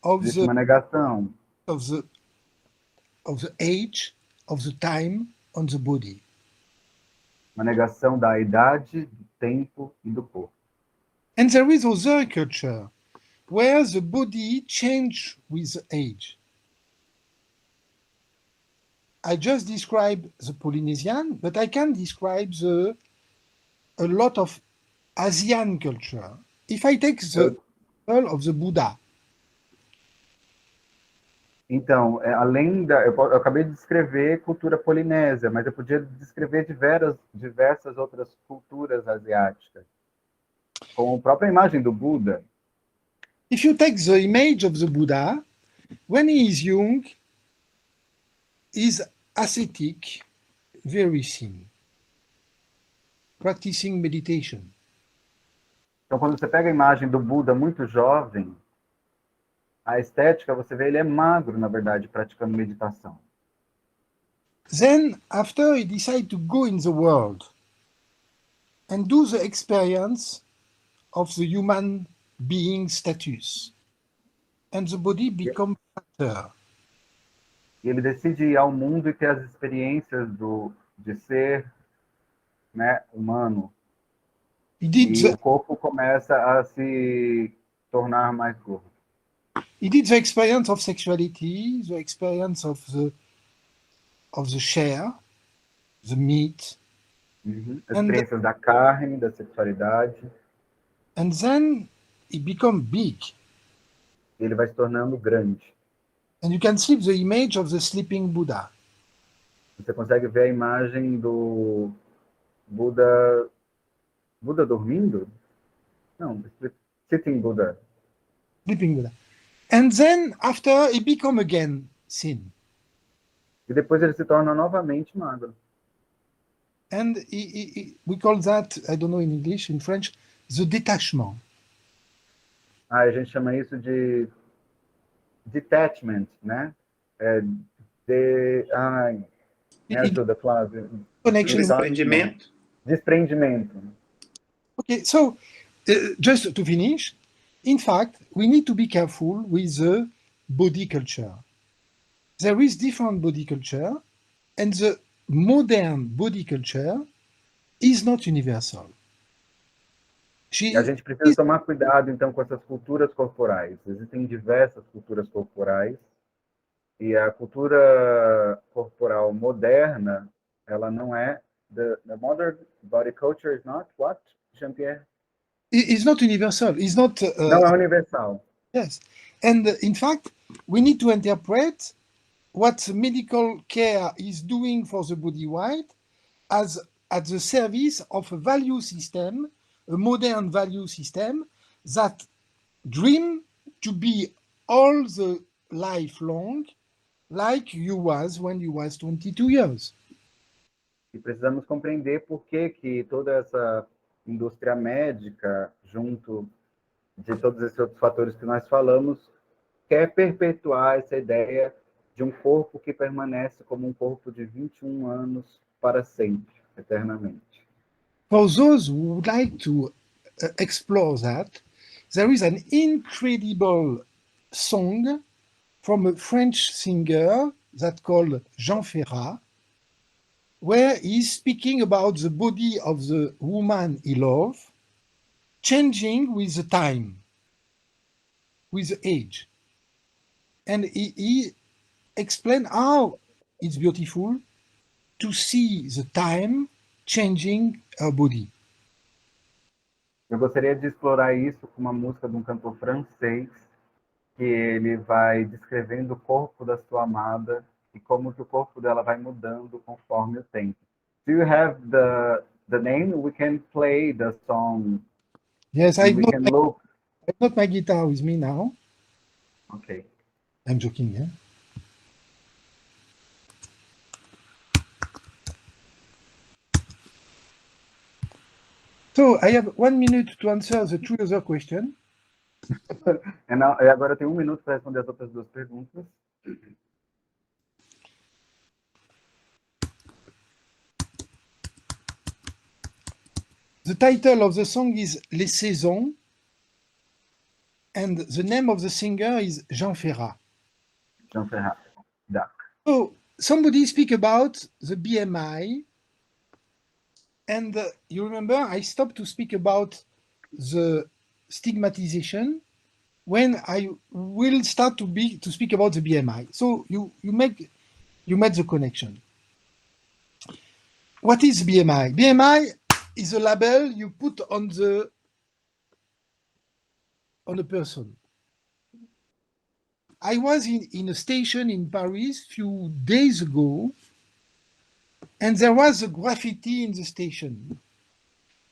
of Existe uma negação of the age, of the time on the body. uma negação da idade, do tempo e do corpo. And there is other culture where the body change with age. I just described the Polynesian, but I can describe a lot of Asian culture. If I take the example of the Buddha. Então, além da... Eu acabei de descrever cultura polinésia, mas eu podia descrever diversas outras culturas asiáticas, com a própria imagem do Buda. If you take the image of the Buddha, when he is young, he's ascetic, very thin, practicing meditation. Então, quando você pega a imagem do Buda muito jovem, a estética, você vê, ele é magro, na verdade, praticando meditação. Then, after he decided to go in the world and do the experience of the human being status, and the body become fatter. E ele decide ir ao mundo e ter as experiências de ser, né, humano. E o corpo começa a se tornar mais gordo. He did the experience of sexuality, the experience of the share, the meat. As experiências da carne, da sexualidade. And then he become big. Ele vai se tornando grande. And you can see the image of the sleeping Buddha. Você consegue ver a imagem do Buda dormindo? Não, sitting Buddha. Sleeping Buddha. And then after he become again thin. E depois ele se torna novamente magro. And we call that, I don't know in English, in French, the detachment. A gente chama isso de detachment, né? Me ajuda, Flávio. Connection. Desprendimento. Desprendimento. Okay, so just to finish, in fact, we need to be careful with the body culture. There is different body culture, and the modern body culture is not universal. A gente precisa tomar cuidado, então, com essas culturas corporais. Existem diversas culturas corporais, e a cultura corporal moderna, ela não é... The modern body culture is not what, Jean Pierre? It's not universal. It's not... não é universal. Yes. And in fact, we need to interpret what medical care is doing for the body weight as at the service of a value system, a modern value system that dream to be all the life long like you was when you was 22 years. E precisamos compreender por que toda essa indústria médica, junto de todos esses outros fatores que nós falamos, quer perpetuar essa ideia de um corpo que permanece como um corpo de 21 anos para sempre, eternamente. For those who would like to explore that, there is an incredible song from a French singer that called Jean Pierre, where he's speaking about the body of the woman he loves, changing with the time, with the age. And he explained how it's beautiful to see the time changing her body. Eu gostaria de explorar isso com uma música de um cantor francês, que ele vai descrevendo o corpo da sua amada e como que o corpo dela vai mudando conforme o tempo. Do you have the name? We can play the song. Yes, I look. I've got my guitar with me now. Okay. I'm joking, yeah? So I have 1 minute to answer the two other questions. E agora eu tenho 1 minuto para responder as outras 2 perguntas. The title of the song is Les Saisons, and the name of the singer is Jean Pierre. Jean Pierre. So somebody speak about the BMI And you remember, I stopped to speak about the stigmatization when I will start to speak about the BMI. So you made the connection. What is BMI? BMI is a label you put on a person. I was in a station in Paris a few days ago, and there was a graffiti in the station.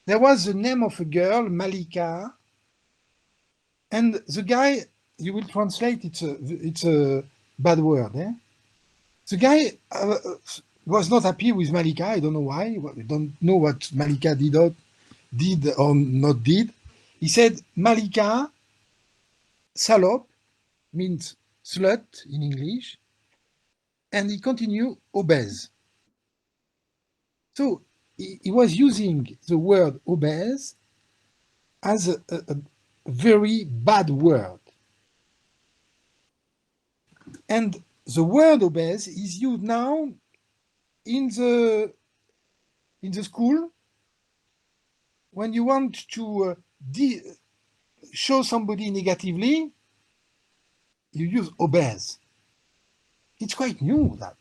There was the name of a girl, Malika, and the guy, you will translate, it's a bad word. The guy was not happy with Malika. I don't know why. I don't know what Malika did or not did. He said, Malika, salope, means slut in English, and he continued, obese. So he was using the word obese as a very bad word. And the word obese is used now in the school when you want to show somebody negatively, you use obese. It's quite new, that.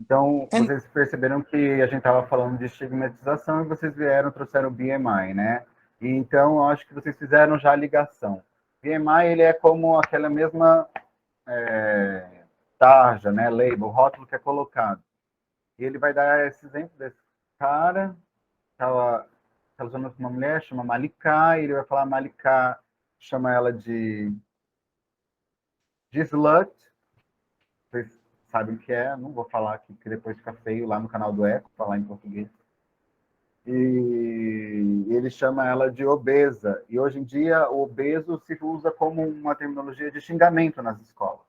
Então, vocês perceberam que a gente estava falando de estigmatização e vocês trouxeram o BMI, né? E então, eu acho que vocês fizeram já a ligação. BMI, ele é como aquela mesma tarja, né? Label, rótulo que é colocado. E ele vai dar esse exemplo desse cara, estava relacionando com uma mulher, chama Malika, e ele vai falar Malika, chama ela de slut. Vocês sabem o que é, não vou falar aqui, porque depois fica feio lá no canal do Eco, falar em português. E ele chama ela de obesa. E hoje em dia, o obeso se usa como uma terminologia de xingamento nas escolas.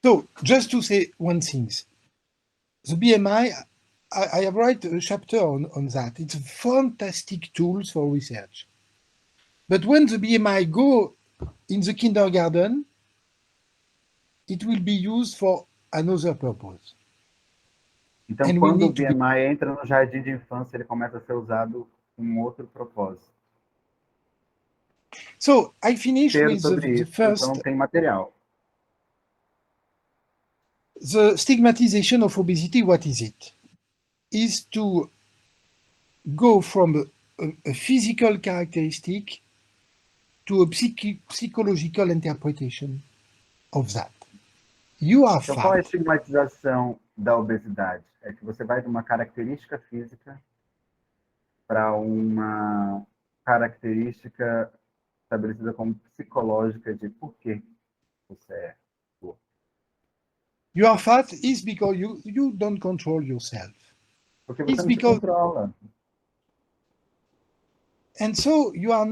So, just to say one thing, the BMI, I have written a chapter on that. It's a fantastic tool for research. But when the BMI go in the kindergarten, it will be used for another purpose. Então, quando o BMI entra no jardim de infância, ele começa a ser usado com um outro propósito. So, I finish with the first... Então, não tem material. The stigmatization of obesity, what is it? Is to go from a physical characteristic to a psychological interpretation of that. You are então, fat. qual é a estigmatização da obesidade? É que você vai de uma característica física para uma característica estabelecida como psicológica de por que você é. You are fat is because you don't control yourself. Porque você não se controla. And so you are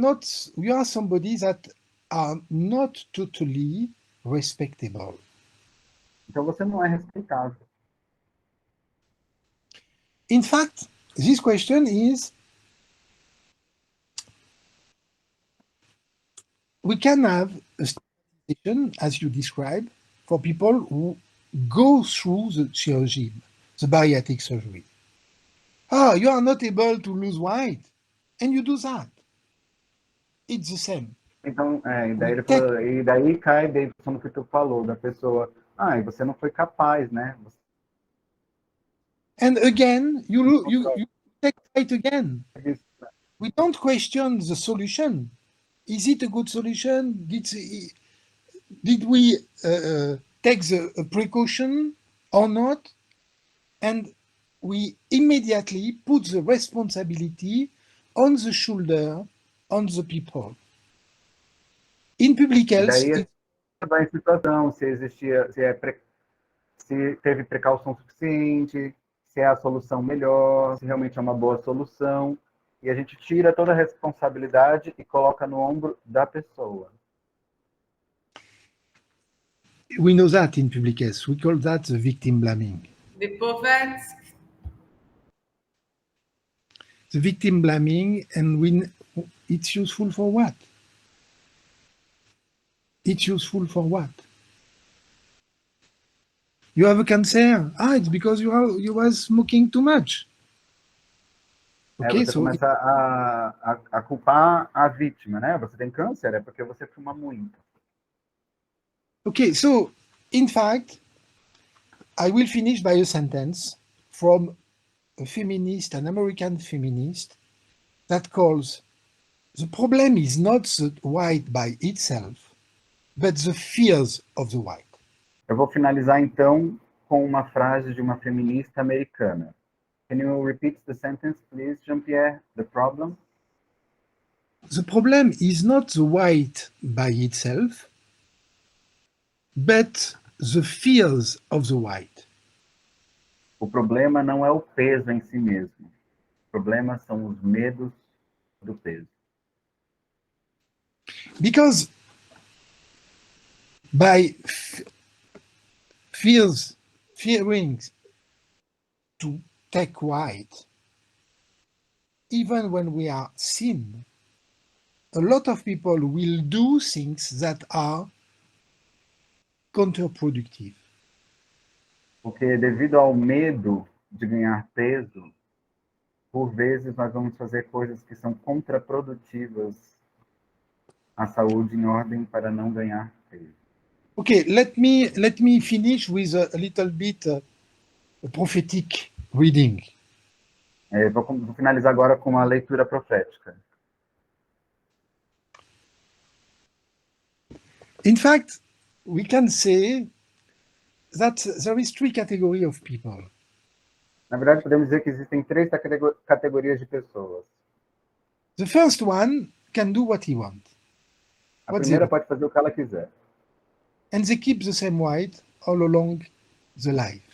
somebody that are not totally respectable. Então você não é respeitável. In fact, this question is, we can have a stigmatization, as you described, for people who go through the surgery, the bariatric surgery. Ah, you are not able to lose weight, and you do that. It's the same. Então, e daí cai dentro do que tu falou, da pessoa, e você não foi capaz, né? And again, you take it again. We don't question the solution. Is it a good solution? Did we take the precaution or not? And we immediately put the responsibility on the shoulder, on the people. In public health... Daí vai em situação, se teve precaução suficiente, se é a solução melhor, se realmente é uma boa solução, e a gente tira toda a responsabilidade e coloca no ombro da pessoa. We know that in public health. We call that the victim blaming. The victim blaming, and it's useful for what? It's useful for what? You have a cancer. It's because you were smoking too much. Okay, você so começa a culpar a vítima, né? Você tem câncer, é porque você fuma muito. okay, so in fact, I will finish by a sentence from a feminist, an American feminist, that calls the problem is not the white by itself, but the fears of the white. Eu vou finalizar, então, com uma frase de uma feminista americana. Can you repeat the sentence, please, Jean Pierre? The problem? The problem is not the white by itself, but the fears of the white. O problema não é o peso em si mesmo. O problema são os medos do peso. Because by fearing to take white, even when we are thin, a lot of people will do things that are counterproductive. Porque devido ao medo de ganhar peso, por vezes nós vamos fazer coisas que são contraprodutivas à saúde em ordem para não ganhar peso. Okay, let me finish with a little bit a prophetic reading. Vou finalizar agora com uma leitura profética. In fact, we can say that there is three categories of people. Na verdade, podemos dizer que existem três categorias de pessoas. The first one can do what he wants. A What primeira they- pode fazer o que ela quiser. And they keep the same weight all along the life,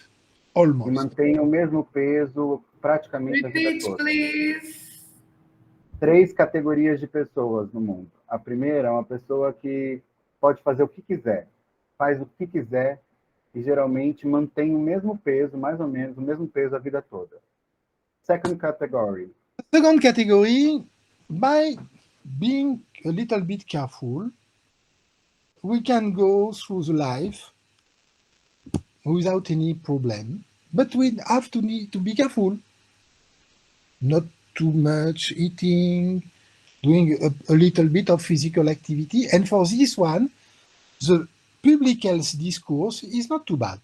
E almost. mantém o mesmo peso praticamente a vida Repeat, toda. please. Três categorias de pessoas no mundo. A primeira é uma pessoa que pode fazer o que quiser, faz o que quiser e geralmente mantém o mesmo peso, mais ou menos, o mesmo peso a vida toda. Second category. The second category, by being a little bit careful, we can go through the life without any problem, but we have to need to be careful. Not too much eating, doing a little bit of physical activity. And for this one, the public health discourse is not too bad.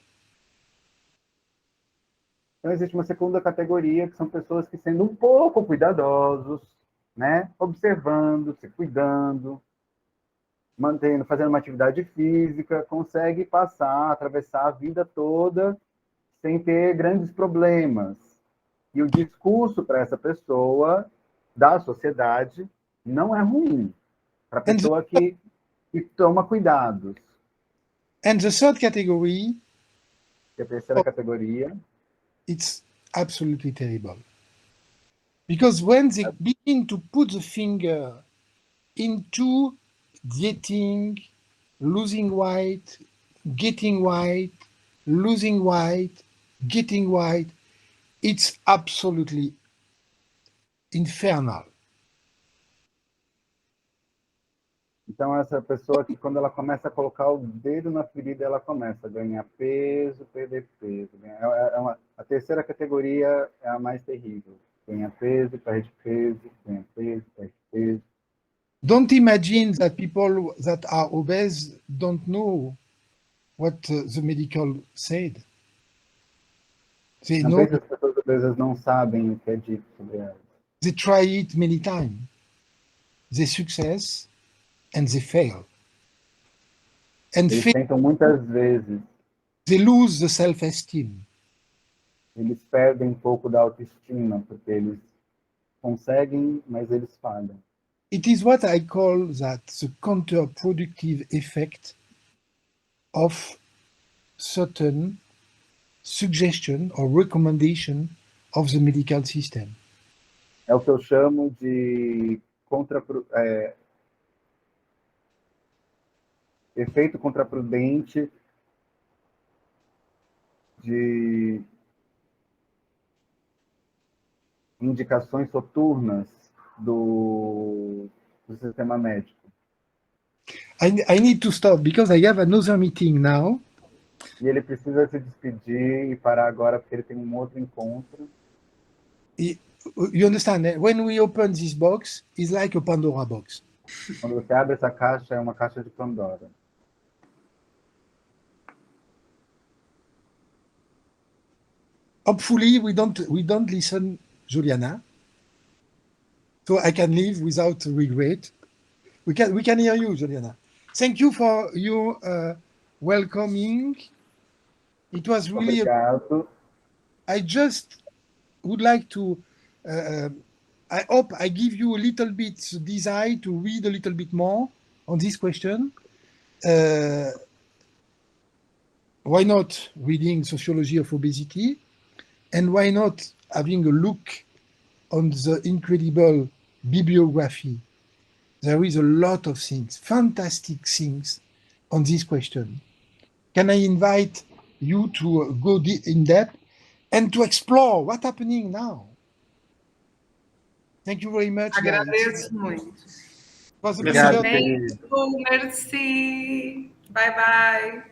Então existe uma segunda categoria, que são pessoas que, sendo um pouco cuidadosos, né, observando, se cuidando, mantendo, fazendo uma atividade física, consegue passar, atravessar a vida toda sem ter grandes problemas. E o discurso para essa pessoa, da sociedade, não é ruim. Para a pessoa que toma cuidados. And the third category, E a terceira categoria, it's absolutely terrible. Because when they begin to put the finger into dieting, losing weight, getting weight, losing weight, getting weight, it's absolutely infernal. então essa pessoa que, quando ela começa a colocar o dedo na ferida, ela começa a ganhar peso, perder peso. A terceira categoria é a mais terrível. Ganha peso, perde peso, ganha peso, perde peso. Don't imagine that people that are obese don't know what the medical said. They Não know, sei se as pessoas obesas não sabem o que é dito sobre elas. they try it many times. They success and they fail. And Eles fail, tentam muitas vezes, they lose the self-esteem. eles perdem um pouco da autoestima, porque eles conseguem, mas eles falham. It is what I call that the counterproductive effect of certain suggestion or recommendation of the medical system. É o que eu chamo de efeito contraprudente de indicações soturnas do sistema médico. I need to stop because I have another meeting now. E ele precisa se despedir e parar agora porque ele tem um outro encontro. you understand, when we open this box, it's like a Pandora box. Quando você abre essa caixa, é uma caixa de Pandora. Hopefully, we don't listen, Juliana, so I can leave without regret. We can hear you, Juliana. Thank you for your welcoming. It was really. Obrigado. I just would like to. I hope I give you a little bit desire to read a little bit more on this question. Why not reading Sociology of Obesity? And why not having a look on the incredible bibliography? There is a lot of things, fantastic things on this question. Can I invite you to go in depth and to explore what's happening now? Thank you very much. Agradeço muito. It was a pleasure. Merci. Bye, bye.